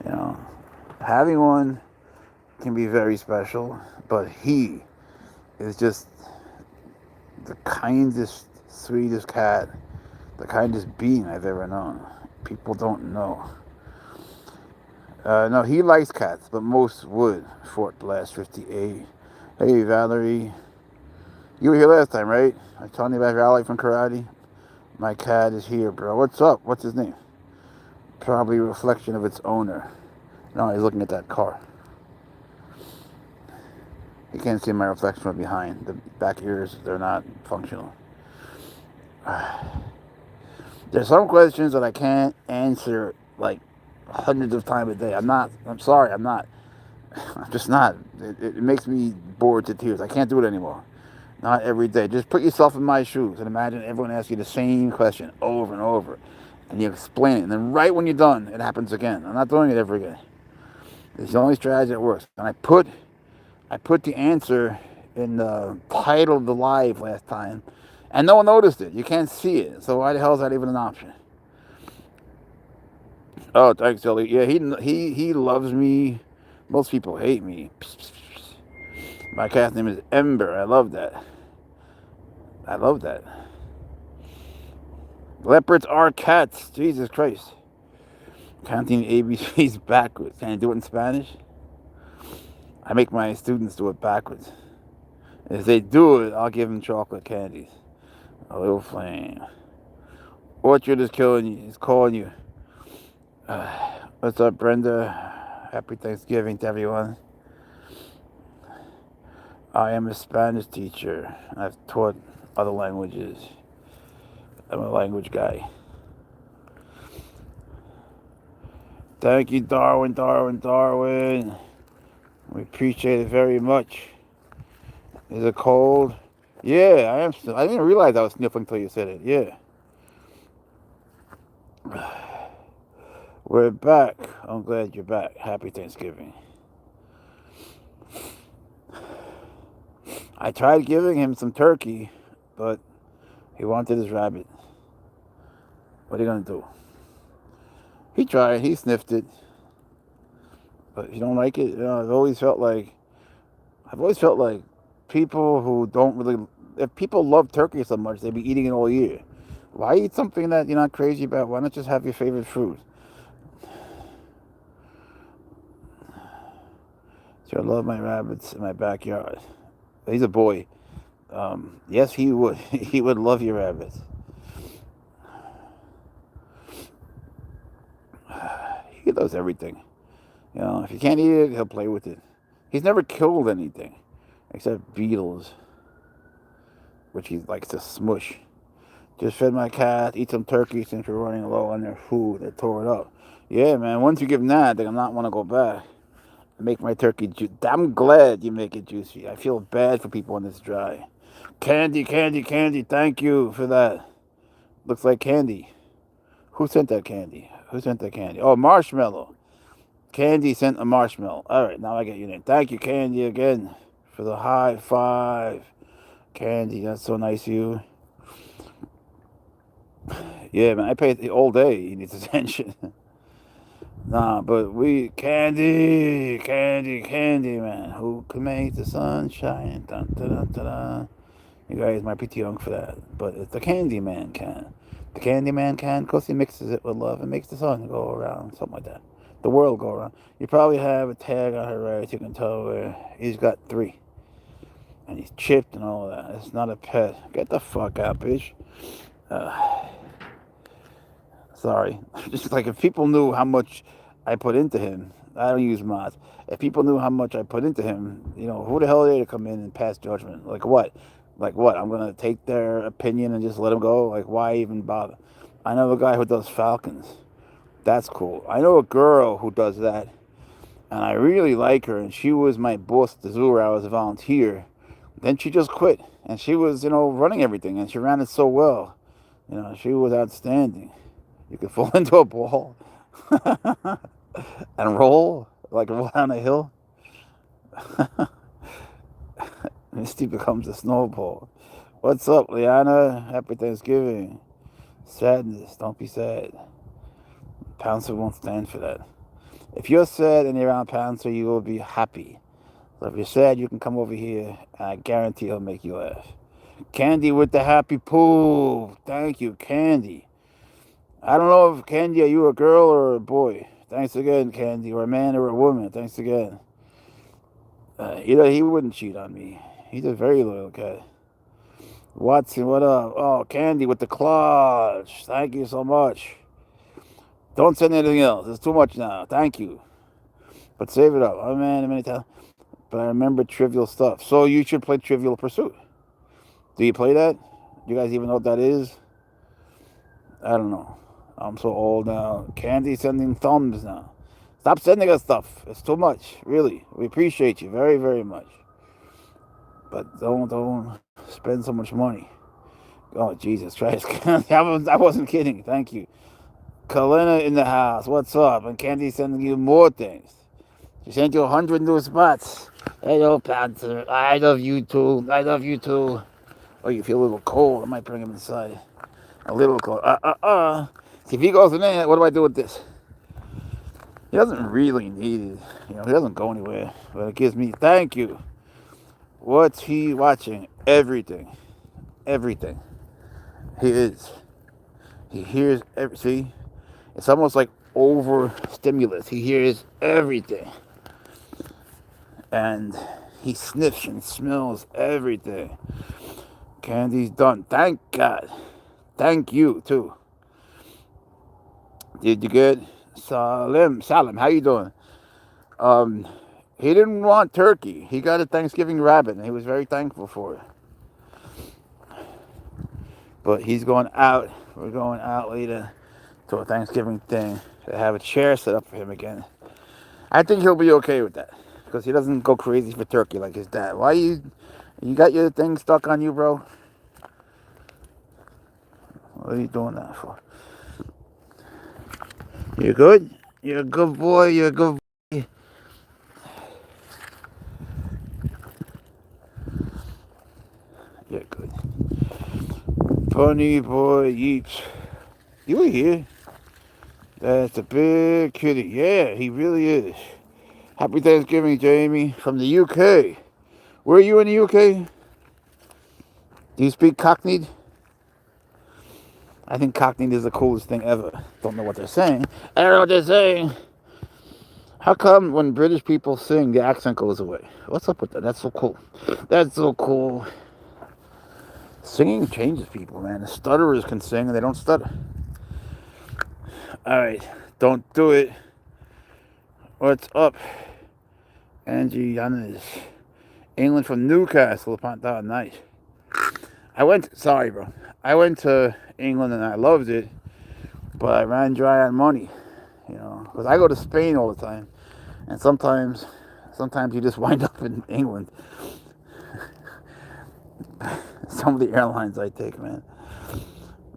You know, having one can be very special, but he is just the kindest, sweetest cat, the kindest being I've ever known. People don't know. No, he likes cats, but most would. Fort Blast 58. Hey, Valerie. You were here last time, right? I was telling you about Valerie from karate. My cat is here, bro. What's up? What's his name? Probably a reflection of its owner. No, he's looking at that car. You can't see my reflection from behind. The back ears, they're not functional. There's some questions that I can't answer like hundreds of times a day. I'm sorry, I'm not. I'm just not. It makes me bored to tears. I can't do it anymore. Not every day. Just put yourself in my shoes and imagine everyone asks you the same question over and over. And you explain it. And then right when you're done, it happens again. I'm not doing it ever again. It's the only strategy that works. And I put the answer in the title of the live last time. And no one noticed it. You can't see it. So why the hell is that even an option? Oh, thanks, Ellie. Yeah, he loves me. Most people hate me. My cat's name is Ember. I love that. Leopards are cats. Jesus Christ. Counting ABCs backwards. Can I do it in Spanish? I make my students do it backwards. If they do it, I'll give them chocolate candies. A little flame. Orchard is calling you. What's up, Brenda? Happy Thanksgiving to everyone. I am a Spanish teacher. I've taught other languages. I'm a language guy. Thank you, Darwin. We appreciate it very much. Is it cold? Yeah, I am. I didn't realize I was sniffling until you said it. Yeah. We're back. I'm glad you're back. Happy Thanksgiving. I tried giving him some turkey, but he wanted his rabbit. What are you going to do? He tried. He sniffed it. But if you don't like it, you know, I've always felt like people who don't really, if people love turkey so much, they'd be eating it all year. Why eat something that you're not crazy about? Why not just have your favorite fruit? So I love my rabbits in my backyard. He's a boy. Yes, he would. He would love your rabbits. does everything. You know, if you can't eat it, he'll play with it. He's never killed anything except beetles, which he likes to smush. Just fed my cat, eat some turkey since we're running low on their food. They tore it up. Yeah, man, once you give them that, they're not want to go back. Make my turkey juicy. I'm glad you make it juicy. I feel bad for people when it's dry. Candy, candy, candy. Thank you for that. Looks like candy. Who sent that candy? Who sent that candy? Oh, Marshmallow. Candy sent a marshmallow. All right, now I get your name. Thank you, Candy, again, for the high five. Candy, that's so nice of you. Yeah, man, I paid all day. He needs attention. Nah, but candy, candy, candy, man. Who can make the sun shine? Dun, dun, dun, dun, dun. You guys might be too young for that, but it's the Candyman can. The Candyman can, because he mixes it with love and makes the sun go around, something like that. The world go around. You probably have a tag on her right, you can tell where he's got 3. And he's chipped and all that. It's not a pet. Get the fuck out, bitch. Sorry. Just like if people knew how much I put into him, I don't use mods. If people knew how much I put into him, you know, who the hell are they to come in and pass judgment? Like what? Like what? I'm going to take their opinion and just let them go? Like why even bother? I know a guy who does falcons. That's cool. I know a girl who does that. And I really like her. And she was my boss at the zoo where I was a volunteer. Then she just quit. And she was, you know, running everything. And she ran it so well. You know, she was outstanding. You could fall into a ball and roll, like roll down a hill. Misty becomes a snowball. What's up, Liana? Happy Thanksgiving. Sadness, don't be sad. Pouncer won't stand for that. If you're sad and you're around Pouncer, you will be happy. So if you're sad, you can come over here, and I guarantee he'll make you laugh. Candy with the happy poo. Thank you, Candy. I don't know if, Candy, are you a girl or a boy? Thanks again, Candy. Or a man or a woman. Thanks again. You know, he wouldn't cheat on me. He's a very loyal cat. Watson, what up? Oh, Candy with the claws. Thank you so much. Don't send anything else. It's too much now. Thank you. But save it up. Oh, man, many times. But I remember Trivial stuff. So you should play Trivial Pursuit. Do you play that? Do you guys even know what that is? I don't know. I'm so old now. Candy sending thumbs now. Stop sending us stuff. It's too much. Really. We appreciate you very, very much. But don't spend so much money. Oh, Jesus Christ. I wasn't kidding. Thank you. Kalina in the house. What's up? And Candy sending you more things. She sent you 100 new spots. Hello, Pouncer. I love you too. I love you too. Oh, you feel a little cold. I might bring him inside. A little cold. See, if he goes in there, what do I do with this? He doesn't really need it. You know, he doesn't go anywhere. But it gives me, thank you. What's he watching? Everything. Everything. He is. He hears see? It's almost like overstimulus. He hears everything. And he sniffs and smells everything. Candy's done. Thank God. Thank you, too. Did you good? Salim, how you doing? He didn't want turkey. He got a Thanksgiving rabbit, and he was very thankful for it. But he's going out. We're going out later to a Thanksgiving thing to have a chair set up for him again. I think he'll be okay with that because he doesn't go crazy for turkey like his dad. Why you got your thing stuck on you, bro? What are you doing that for? You good? You're a good boy. You're a good boy. You're good. Funny boy, Yeeps. You were here. That's a big kitty. Yeah, he really is. Happy Thanksgiving, Jamie, from the UK. Where are you in the UK? Do you speak Cockney? I think Cockney is the coolest thing ever. Don't know what they're saying. I don't know what they're saying. How come when British people sing, the accent goes away? What's up with that? That's so cool. That's so cool. Singing changes people, man. The stutterers can sing and they don't stutter. All right. Don't do it. What's up, Angie Yanis? England from Newcastle upon Down. Nice. I went to England and I loved it, but I ran dry on money, because I go to Spain all the time, and sometimes you just wind up in England. Some of the airlines I take, man,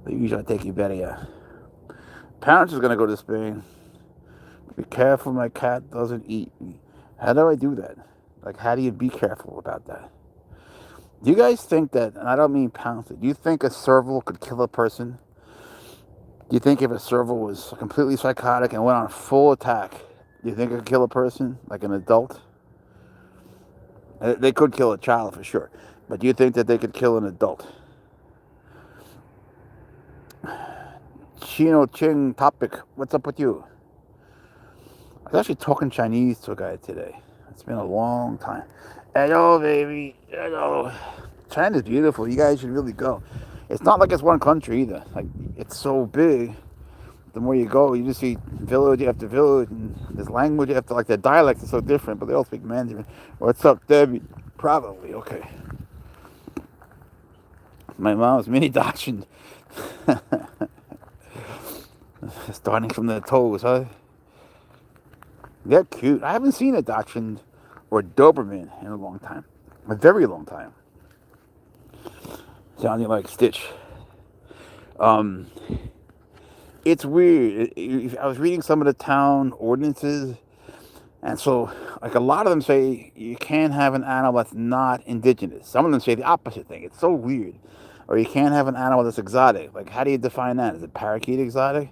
they usually take you better, yeah. Pouncer's gonna go to Spain. Be careful my cat doesn't eat me. How do I do that? Like, how do you be careful about that? Do you guys think that, and I don't mean Pouncer, do you think a serval could kill a person? Do you think if a serval was completely psychotic and went on a full attack, do you think it could kill a person, like an adult? They could kill a child for sure, but do you think that they could kill an adult? Chino Ching topic, what's up with you? I was actually talking Chinese to a guy today. It's been a long time. Hello, baby. Hello. China's beautiful. You guys should really go. It's not like it's one country either. Like, it's so big. The more you go, you just see village after village, and there's language after, like, their dialect is so different, but they all speak Mandarin. What's up, Debbie? Probably. Okay. My mom's mini dachshund. Starting from the toes, huh? They're cute. I haven't seen a dachshund or Doberman in a long time. A very long time. Sounding like Stitch. It's weird. I was reading some of the town ordinances, and so, like, a lot of them say you can't have an animal that's not indigenous. Some of them say the opposite thing. It's so weird. Or you can't have an animal that's exotic. Like, how do you define that? Is it parakeet exotic?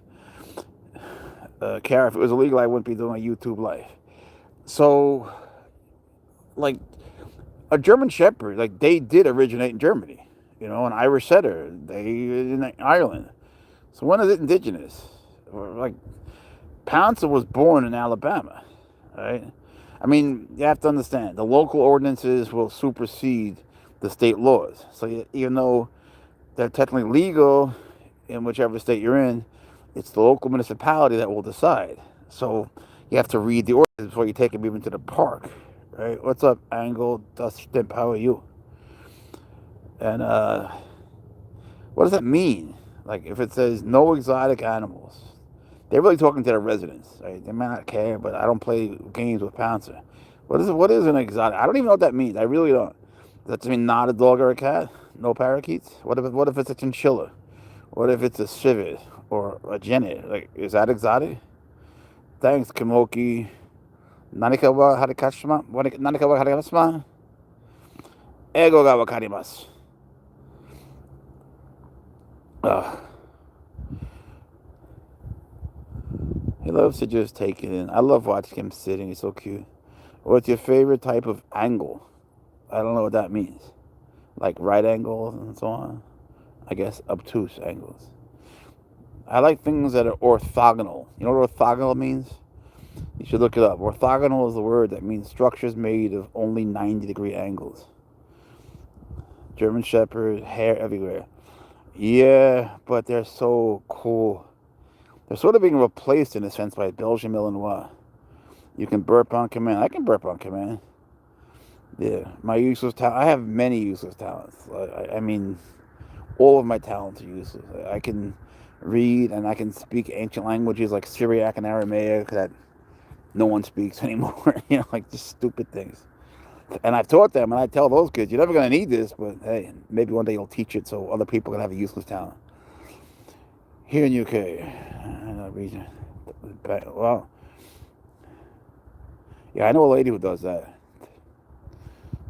Kara, if it was illegal, I wouldn't be doing a YouTube live. So, like, a German Shepherd, like, they did originate in Germany. An Irish setter, they in Ireland. So when is it indigenous? Like, Pouncer was born in Alabama, right? I mean, you have to understand, the local ordinances will supersede the state laws. So even though they're technically legal in whichever state you're in, it's the local municipality that will decide. So you have to read the ordinance before you take them even to the park, right? What's up, Angle Dustin? How are you? And what does that mean? Like, if it says no exotic animals, they're really talking to the residents, right? They may not care, but I don't play games with Pouncer. What is an exotic? I don't even know what that means. I really don't. Does that mean not a dog or a cat? No parakeets? What if it's a chinchilla? What if it's a civet or a jennet? Like, is that exotic? Thanks, Kimoki. Nanika wa harikashima? Nanika wa harikashima? Ego ga wakarimasu. He loves to just take it in. I love watching him sitting. He's so cute. What's your favorite type of angle? I don't know what that means. Like right angles and so on. I guess obtuse angles. I like things that are orthogonal. You know what orthogonal means? You should look it up. Orthogonal is the word that means structures made of only 90-degree angles. German Shepherd, hair everywhere. Yeah, but they're so cool. They're sort of being replaced in a sense by Belgian Malinois. You can burp on command. I can burp on command. Yeah, my useless talent. I have many useless talents. I mean, all of my talents are useless. I can read and I can speak ancient languages like Syriac and Aramaic that no one speaks anymore. Like just stupid things. And I've taught them, and I tell those kids, you're never going to need this, but hey, maybe one day you'll teach it so other people can have a useless talent. Here in UK, region. Well, yeah, I know a lady who does that.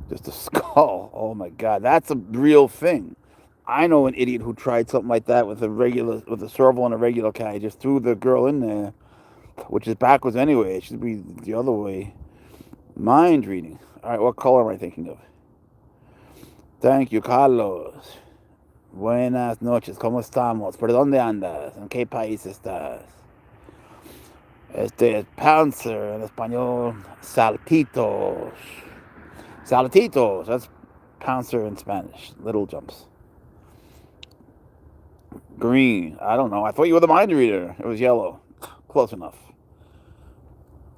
Just a skull. Oh my God, that's a real thing. I know an idiot who tried something like that with a serval and a regular cat. He just threw the girl in there, which is backwards anyway. It should be the other way. Mind reading. All right, what color am I thinking of? Thank you, Carlos. Buenas noches, ¿cómo estamos? ¿Por dónde andas? ¿En qué país estás? Este es Pouncer, en español, saltitos. Saltitos, that's Pouncer in Spanish, little jumps. Green, I don't know. I thought you were the mind reader. It was yellow. Close enough.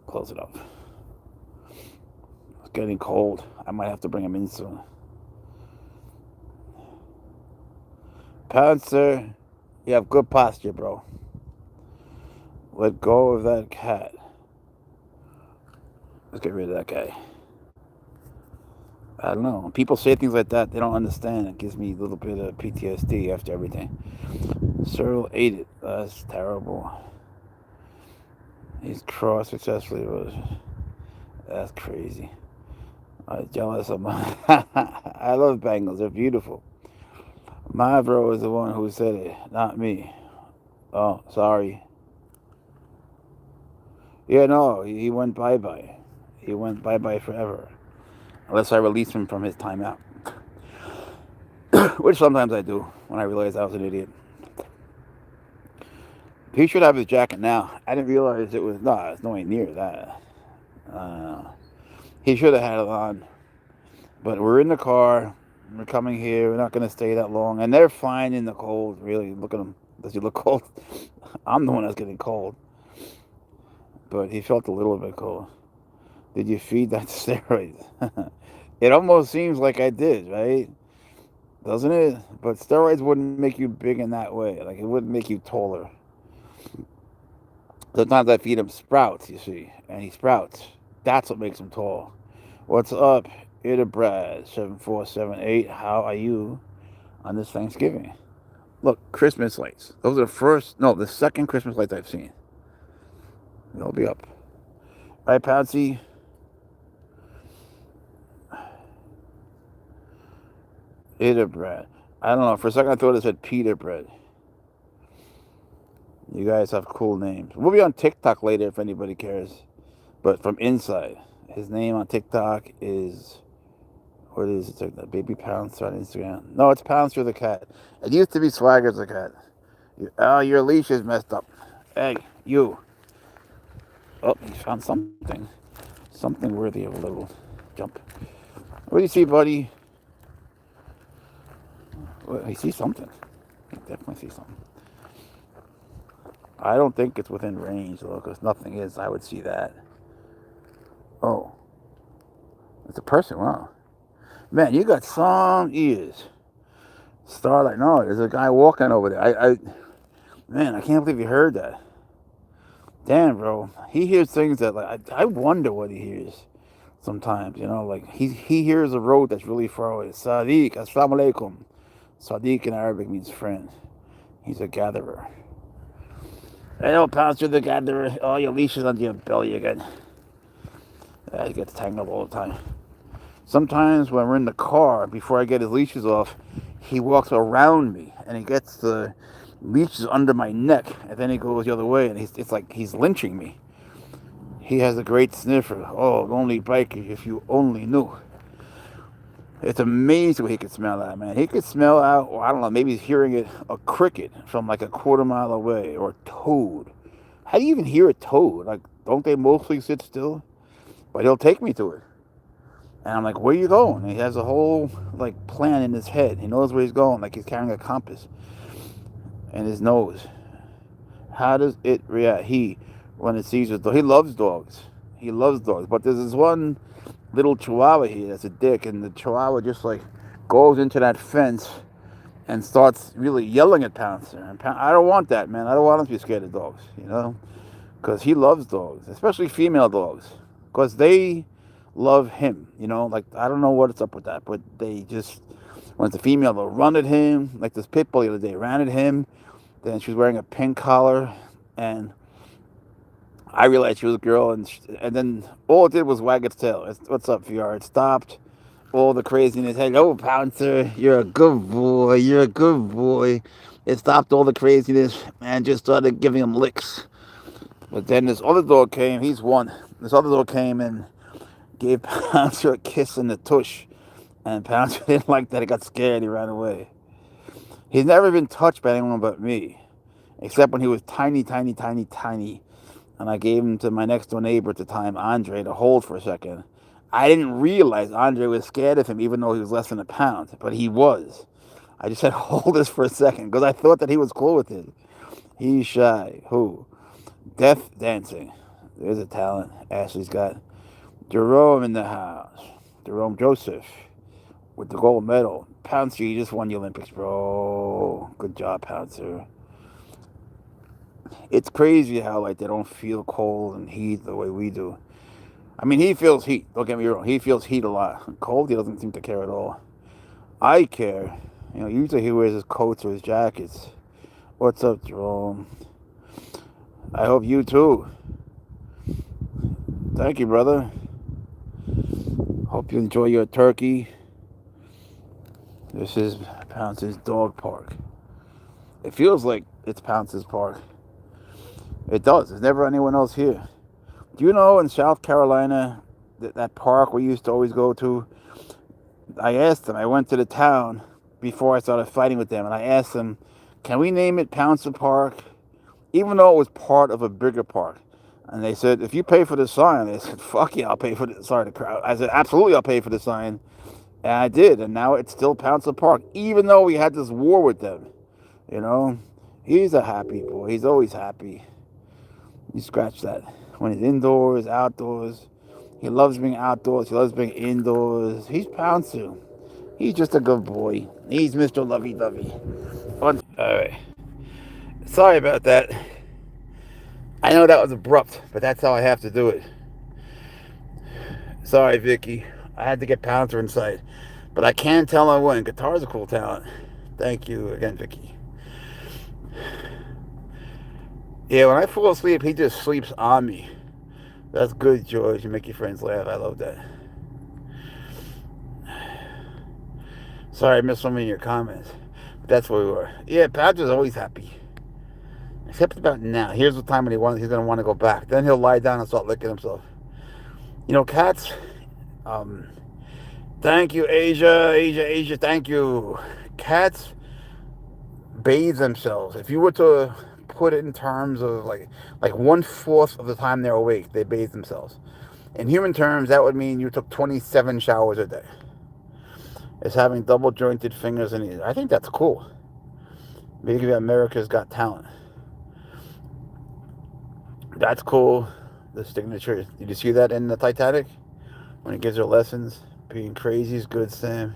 Close it up. It's getting cold. I might have to bring him in soon. Pouncer, you have good posture, bro. Let go of that cat. Let's get rid of that guy. I don't know. When people say things like that, they don't understand. It gives me a little bit of PTSD after everything. Serval ate it. That's terrible. He's crossed successfully. That's crazy. I was jealous of my... I love Bengals. They're beautiful. My bro is the one who said it, not me. Oh, sorry. Yeah, no, he went bye-bye. He went bye-bye forever. Unless I release him from his timeout. Which sometimes I do, when I realize I was an idiot. He should have his jacket now. I didn't realize it was... No, it's nowhere near that. He should have had it on. But we're in the car. We're coming here. We're not going to stay that long. And they're fine in the cold, really. Look at him. Does he look cold? I'm the one that's getting cold. But he felt a little bit cold. Did you feed that steroids? It almost seems like I did, right? Doesn't it? But steroids wouldn't make you big in that way. Like, it wouldn't make you taller. Sometimes I feed him sprouts, you see. And he sprouts. That's what makes him tall. What's up? Brad 7478. How are you on this Thanksgiving? Look, Christmas lights. Those are the second Christmas lights I've seen. They'll be up. All right, Pouncy. Brad. I don't know. For a second, I thought it said Peter Bread. You guys have cool names. We'll be on TikTok later if anybody cares. But from inside, his name on TikTok is... What is it? Like Baby Pouncer on Instagram. No, it's Pouncer the cat. It used to be Swagger the cat. Your leash is messed up. Hey, you. Oh, he found something. Something worthy of a little jump. What do you see, buddy? Well, he sees something. He definitely sees something. I don't think it's within range, though, because nothing is. I would see that. Oh. It's a person, wow. Man, you got some ears. Starlight, no, there's a guy walking over there. Man, I can't believe you heard that. Damn, bro. He hears things that, like, I wonder what he hears sometimes, you know, like, he hears a road that's really far away. Sadiq, assalamu alaikum. Sadiq in Arabic means friend. He's a gatherer. Hello, Pouncer the gatherer. Oh, your leash is under your belly again. He gets tangled all the time. Sometimes when we're in the car, before I get his leashes off, he walks around me and he gets the leashes under my neck, and then he goes the other way, and it's like he's lynching me. He has a great sniffer. Oh, only biker, if you only knew. It's amazing what he can smell out, man. He could smell out, or I don't know, maybe he's hearing it, a cricket from like a quarter mile away, or a toad. How do you even hear a toad? Like, don't they mostly sit still? But he'll take me to it. And I'm like, where are you going? And he has a whole, like, plan in his head. He knows where he's going, like he's carrying a compass in his nose. How does it react? When it sees his dog, he loves dogs. He loves dogs. But there's this one little chihuahua here that's a dick, and the chihuahua just, like, goes into that fence and starts really yelling at Pouncer. And I don't want that, man. I don't want him to be scared of dogs, you know? Because he loves dogs, especially female dogs. Because they love him, you know, like, I don't know what's up with that, but they just, when it's a female, they'll run at him. Like this pit bull the other day ran at him, then she was wearing a pink collar, and I realized she was a girl, and then all it did was wag its tail. What's up, VR? It stopped all the craziness. Hello, Pouncer, you're a good boy, you're a good boy. It stopped all the craziness and just started giving him licks. But then this other dog came, he's one. This other dog came and gave Pouncer a kiss in the tush. And Pouncer didn't like that. He got scared. He ran away. He's never been touched by anyone but me. Except when he was tiny, tiny, tiny, tiny. And I gave him to my next door neighbor at the time, Andre, to hold for a second. I didn't realize Andre was scared of him, even though he was less than a pound. But he was. I just said, hold this for a second, because I thought that he was cool with it. He's shy. Who? Death dancing. There's a talent Ashley's got. Jerome in the house. Jerome Joseph with the gold medal. Pouncer, you just won the Olympics, bro. Good job, Pouncer. It's crazy how like they don't feel cold and heat the way we do. I mean, he feels heat. Don't get me wrong. He feels heat a lot. Cold, he doesn't seem to care at all. I care. You know, usually he wears his coats or his jackets. What's up, Jerome? I hope you too. Thank you, brother. Hope you enjoy your turkey. This is Pounce's dog park. It feels like it's Pounce's park. It does. There's never anyone else here. Do you know in South Carolina, that park we used to always go to? I asked them. I went to the town before I started fighting with them, and I asked them, can we name it Pouncer Park? Even though it was part of a bigger park. And they said, if you pay for the sign. I said, fuck yeah, I'll pay for the... Sorry, the crowd. I said, absolutely, I'll pay for the sign. And I did, and now it's still Pouncer Park, even though we had this war with them. You know? He's a happy boy. He's always happy. You scratch that. When he's indoors, outdoors. He loves being outdoors. He loves being indoors. He's Pouncer. He's just a good boy. He's Mr. Lovey-dovey. All right. Sorry about that. I know that was abrupt, but that's how I have to do it. Sorry, Vicky. I had to get Pouncer inside. But I can tell I won. Guitar's a cool talent. Thank you again, Vicky. Yeah, when I fall asleep, he just sleeps on me. That's good, George. You make your friends laugh. I love that. Sorry, I missed some of your comments. But that's where we were. Yeah, Pouncer's always happy. Except about now. Here's the time when he's going to want to go back. Then he'll lie down and start licking himself. You know, cats... thank you, Asia, thank you. Cats bathe themselves. If you were to put it in terms of like 1/4 of the time they're awake, they bathe themselves. In human terms, that would mean you took 27 showers a day. It's having double jointed fingers and ears. I think that's cool. Maybe America's Got Talent. That's cool. The signature. Did you see that in the Titanic? When he gives her lessons. Being crazy is good, Sam.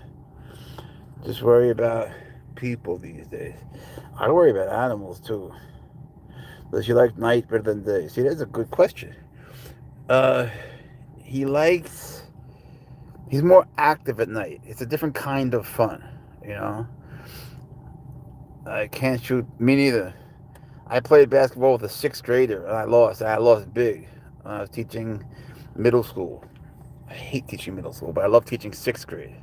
Just worry about people these days. I worry about animals too. Does he like night better than day? See, that's a good question. He's more active at night. It's a different kind of fun, you know. I can't shoot. Me neither. I played basketball with a 6th grader and I lost. I lost big. I was teaching middle school. I hate teaching middle school, but I love teaching 6th grade.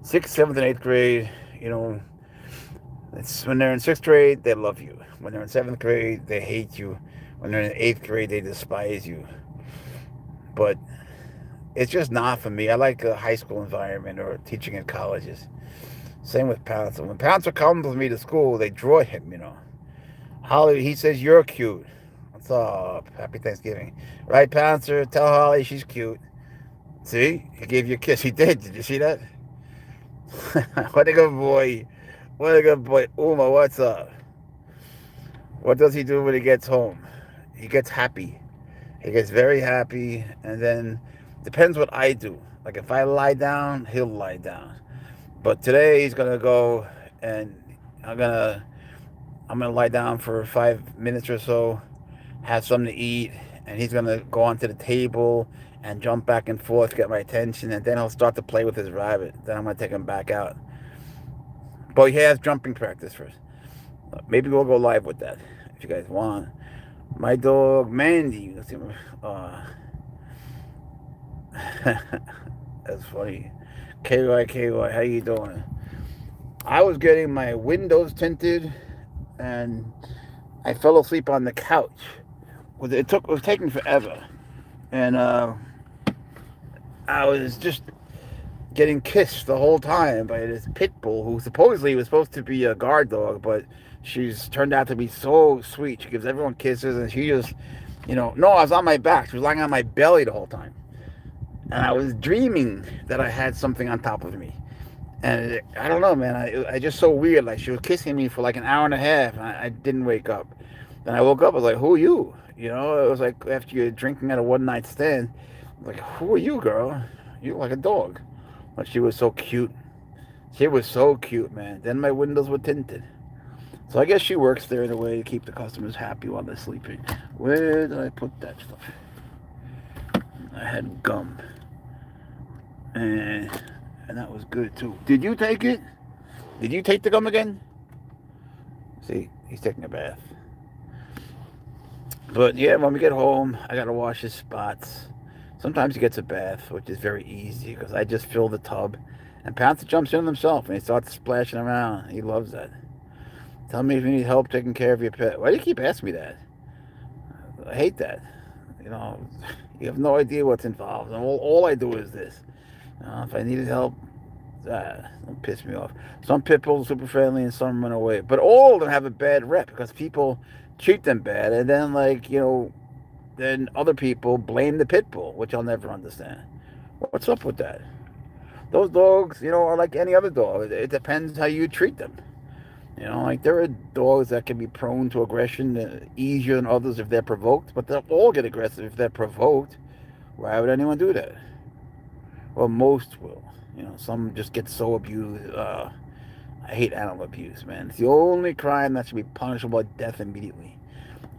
6th, 7th, and 8th grade, you know, it's when they're in 6th grade, they love you. When they're in 7th grade, they hate you. When they're in 8th grade, they despise you. But it's just not for me. I like a high school environment or teaching in colleges. Same with Pouncer. When Pouncer comes with me to school, they draw him, you know. Holly, he says, you're cute. What's up? Happy Thanksgiving. Right, Pouncer? Tell Holly she's cute. See? He gave you a kiss. He did. Did you see that? What a good boy. What a good boy. Uma, what's up? What does he do when he gets home? He gets happy. He gets very happy. And then, depends what I do. Like, if I lie down, he'll lie down. But today, he's going to go and I'm going to lie down for 5 minutes or so, have something to eat, and he's going to go onto the table and jump back and forth, get my attention, and then he'll start to play with his rabbit. Then I'm going to take him back out. But he has jumping practice first. Maybe we'll go live with that, if you guys want. My dog, Mandy. Let's see. That's funny. KY, how you doing? I was getting my windows tinted, and I fell asleep on the couch. It was taking forever, and I was just getting kissed the whole time by this pit bull who supposedly was supposed to be a guard dog, but she's turned out to be so sweet. She gives everyone kisses, and she just, no, I was on my back. She was lying on my belly the whole time, and I was dreaming that I had something on top of me. And I don't know, man. I just so weird. Like, she was kissing me for like an hour and a half, and I didn't wake up. Then I woke up, I was like, who are you? You know, it was like after you're drinking at a one night stand, like, who are you, girl? You look like a dog. But she was so cute. She was so cute, man. Then my windows were tinted. So I guess she works there in a way to keep the customers happy while they're sleeping. Where did I put that stuff? I had gum. And that was good too. Did you take it? Did you take the gum again? See, he's taking a bath. But yeah, when we get home, I gotta wash his spots. Sometimes he gets a bath, which is very easy because I just fill the tub, and Pouncer jumps in himself and he starts splashing around. He loves that. Tell me if you need help taking care of your pet. Why do you keep asking me that? I hate that. You know, you have no idea what's involved. And all I do is this. If I needed help, don't piss me off. Some pit bulls are super friendly and some run away. But all of them have a bad rep because people treat them bad. And then, then other people blame the pit bull, which I'll never understand. What's up with that? Those dogs, are like any other dog. It depends how you treat them. There are dogs that can be prone to aggression easier than others if they're provoked, but they'll all get aggressive if they're provoked. Why would anyone do that? Well, most will. Some just get so abused. I hate animal abuse, man. It's the only crime that should be punishable by death immediately.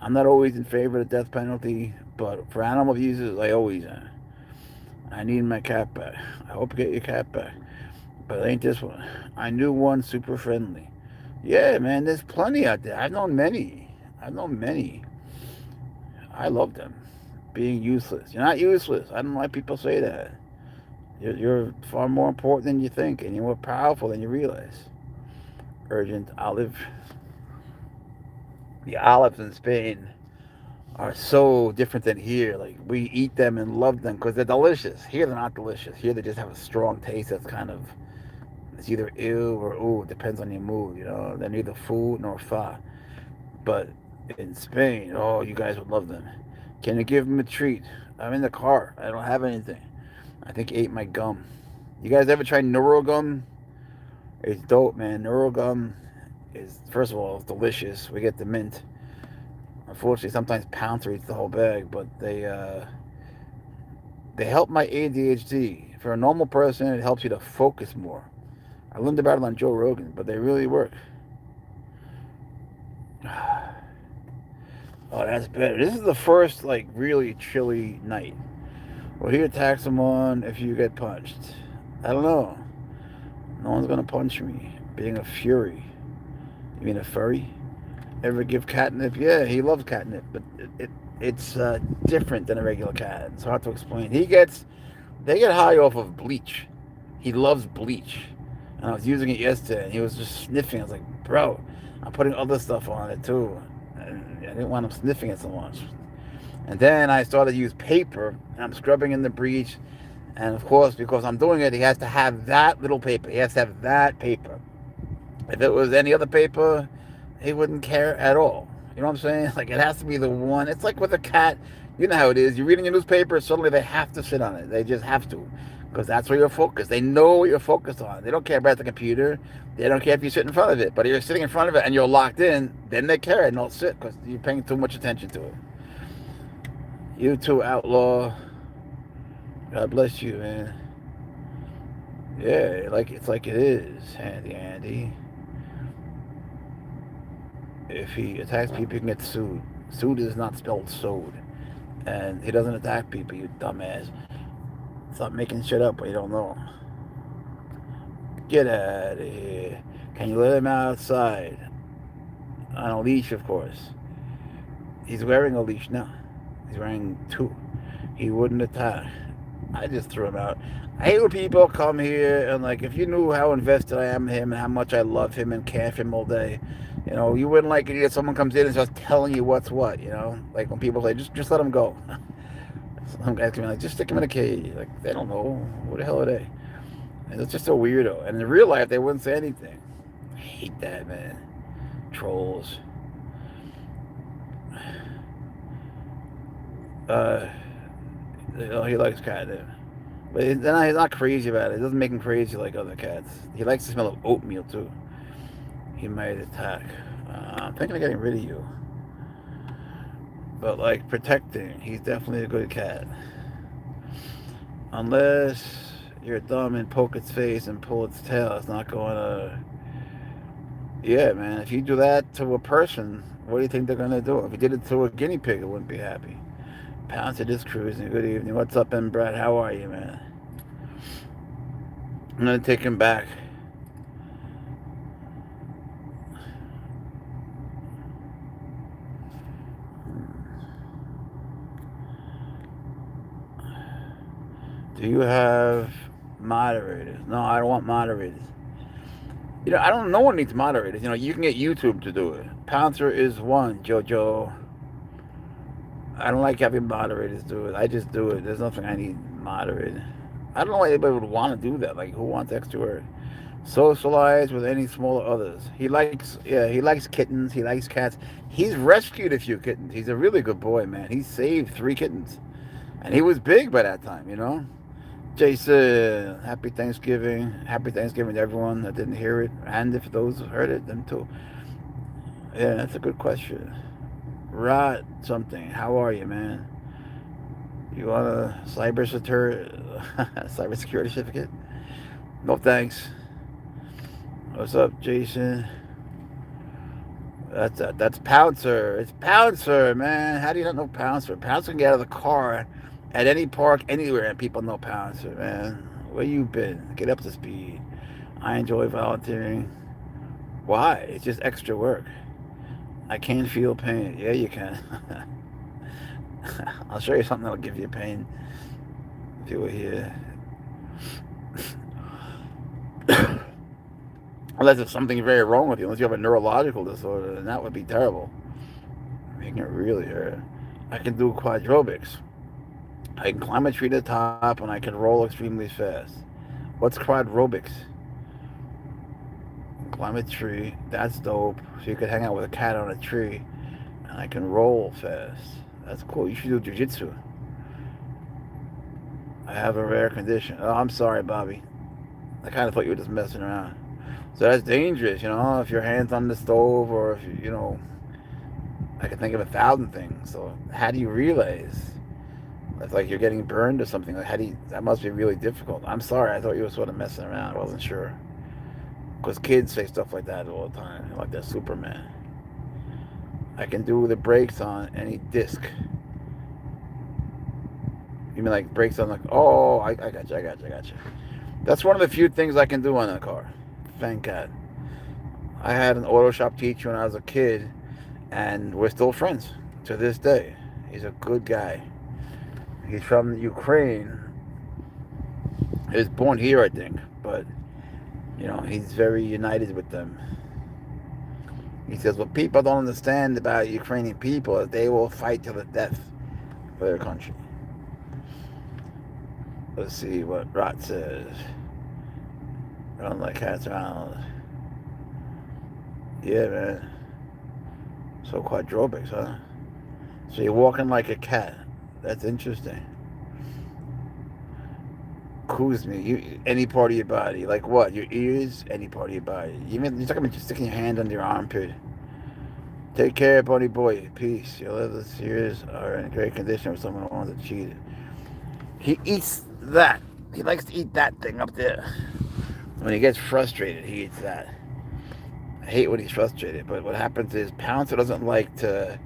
I'm not always in favor of the death penalty, but for animal abusers, I always am. I need my cat back. I hope you get your cat back. But it ain't this one. I knew one super friendly. Yeah, man, there's plenty out there. I've known many. I love them. Being useless. You're not useless. I don't know why people say that. You're far more important than you think, and you're more powerful than you realize. Urgent olive. The olives in Spain are so different than here. Like, we eat them and love them because they're delicious. Here, they're not delicious. Here, they just have a strong taste that's kind of, it's either ew or ooh. It depends on your mood, They're neither food nor fa. But in Spain, oh, you guys would love them. Can you give them a treat? I'm in the car. I don't have anything. I think he ate my gum. You guys ever try Neuro gum? It's dope, man. Neuro gum is, first of all, it's delicious. We get the mint. Unfortunately, sometimes Pouncer eats the whole bag, but they help my ADHD. For a normal person, it helps you to focus more. I learned about it on Joe Rogan, but they really work. Oh, that's better. This is the first, really chilly night. Will he attack someone if you get punched? I don't know. No one's gonna punch me. Being a fury. You mean a furry? Ever give catnip? Yeah, he loves catnip, but it's different than a regular cat. It's hard to explain. They get high off of bleach. He loves bleach. And I was using it yesterday, and he was just sniffing. I was like, bro, I'm putting other stuff on it too. And I didn't want him sniffing it so much. And then I started to use paper, and I'm scrubbing in the breech. And of course, because I'm doing it, he has to have that little paper. He has to have that paper. If it was any other paper, he wouldn't care at all. You know what I'm saying? Like, it has to be the one. It's like with a cat. You know how it is. You're reading your newspaper, suddenly they have to sit on it. They just have to. Because that's where you're focused. They know what you're focused on. They don't care about the computer. They don't care if you sit in front of it. But if you're sitting in front of it and you're locked in, then they care and they'll sit because you're paying too much attention to it. You too, outlaw. God bless you, man. Yeah, it's like it is, Handy Andy. If he attacks people, he can get sued. Sued is not spelled sewed. And he doesn't attack people, you dumbass. Stop making shit up when you don't know. Get out of here. Can you let him outside? On a leash, of course. He's wearing a leash now. He's wearing two. He wouldn't attack. I just threw him out. I hate when people come here and, if you knew how invested I am in him and how much I love him and care for him all day, you wouldn't like it if someone comes in and starts telling you what's what, Like when people say, just let him go. Some guys can be like, just stick him in a cage. Like, they don't know. Who the hell are they? And it's just a weirdo. And in real life, they wouldn't say anything. I hate that, man. Trolls. He likes catnip. But he's not crazy about it. It doesn't make him crazy like other cats. He likes the smell of oatmeal, too. He might attack. I'm thinking of getting rid of you. But like protecting, he's definitely a good cat. Unless you're dumb and poke its face and pull its tail, it's not going to. Yeah, man. If you do that to a person, what do you think they're gonna do? If you did it to a guinea pig, it wouldn't be happy. Pouncer just cruising. Good evening. What's up, M. Brad? How are you, man? I'm gonna take him back. Do you have moderators? No, I don't want moderators. I don't. No one needs moderators. You can get YouTube to do it. Pouncer is one. Jojo. I don't like having moderators do it. I just do it. There's nothing I need moderated. I don't know why anybody would want to do that. Like, who wants extra work? Socialize with any smaller others. He likes kittens. He likes cats. He's rescued a few kittens. He's a really good boy, man. He saved 3 kittens. And he was big by that time. Jason, happy Thanksgiving. Happy Thanksgiving to everyone that didn't hear it. And if those heard it, them too. Yeah, that's a good question. Rod something. How are you, man? You want a cybersecurity certificate? No thanks. What's up, Jason? That's Pouncer. It's Pouncer, man. How do you not know Pouncer? Pouncer can get out of the car at any park anywhere, and people know Pouncer, man. Where you been? Get up to speed. I enjoy volunteering. Why? It's just extra work. I can feel pain. Yeah, you can. I'll show you something that'll give you pain if you were here. Unless there's something very wrong with you. Unless you have a neurological disorder, then that would be terrible. Making it really hurt. I can do quadrobics. I can climb a tree to the top, and I can roll extremely fast. What's quadrobics? Climb a tree. That's dope. So you could hang out with a cat on a tree, and I can roll fast. That's cool. You should do jiu-jitsu. I have a rare condition. Oh, I'm sorry, Bobby. I kind of thought you were just messing around. So that's dangerous, if your hand's on the stove, or if I can think of 1,000 things. So how do you realize? It's like you're getting burned or something. Like, that must be really difficult. I'm sorry, I thought you were sort of messing around. I wasn't sure. Because kids say stuff like that all the time, like they're Superman. I can do the brakes on any disc. You mean like brakes on I got you. That's one of the few things I can do on a car. Thank God. I had an auto shop teacher when I was a kid, and we're still friends to this day. He's a good guy. He's from Ukraine. He was born here, I think, but he's very united with them. He says, what people don't understand about Ukrainian people is they will fight to the death for their country. Let's see what Rot says. I don't like cats around. Yeah, man. So quadrobics, huh? So you're walking like a cat. That's interesting. Kuzmi, any part of your body. Like what? Your ears? Any part of your body. You're talking about just sticking your hand under your armpit. Take care, bunny boy. Peace. Your liver ears are in great condition for someone who wants to cheat. He eats that. He likes to eat that thing up there. When he gets frustrated, he eats that. I hate when he's frustrated, but what happens is Pouncer doesn't like to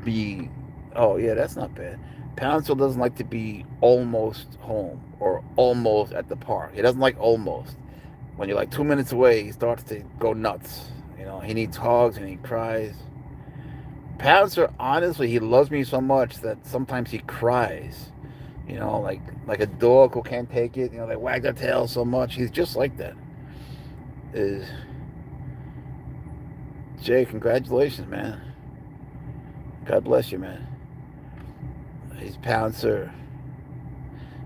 be... Oh, yeah, that's not bad. Pouncer doesn't like to be almost home or almost at the park. He doesn't like almost. When you're like 2 minutes away, he starts to go nuts. He needs hugs and he cries. Pouncer, honestly, he loves me so much that sometimes he cries. Like a dog who can't take it. They wag their tail so much. He's just like that. Jay, congratulations, man. God bless you, man. He's Pouncer.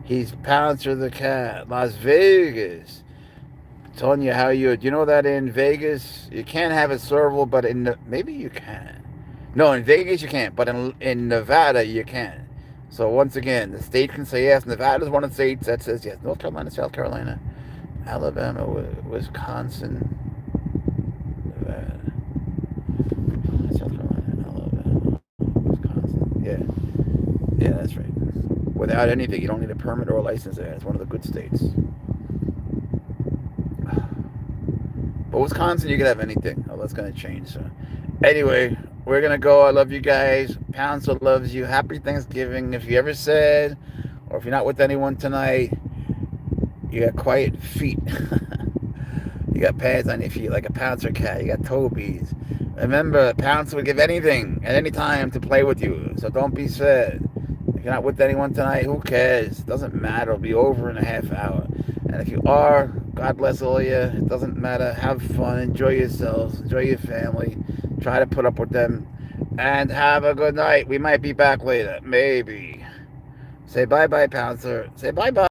He's Pouncer the cat. Las Vegas. Tonya, how are you? Do you know that in Vegas you can't have a serval, but maybe you can. No, in Vegas you can't, but in Nevada you can. So once again, the state can say yes. Nevada is one of the states that says yes. North Carolina, South Carolina, Alabama, Wisconsin, Nevada, South Carolina, Alabama, Wisconsin. without anything. You don't need a permit or a license there. It's one of the good states. But Wisconsin, you can have anything. Oh, that's going to change. So, anyway, we're going to go. I love you guys. Pouncer loves you. Happy Thanksgiving. If you ever said, or if you're not with anyone tonight, you got quiet feet. You got pads on your feet like a Pouncer cat. You got Toby's. Remember, Pouncer would give anything at any time to play with you. So don't be sad. If you're not with anyone tonight, who cares? It doesn't matter. It'll be over in a half hour. And if you are, God bless all of you. It doesn't matter. Have fun. Enjoy yourselves. Enjoy your family. Try to put up with them. And have a good night. We might be back later. Maybe. Say bye-bye, Pouncer. Say bye-bye.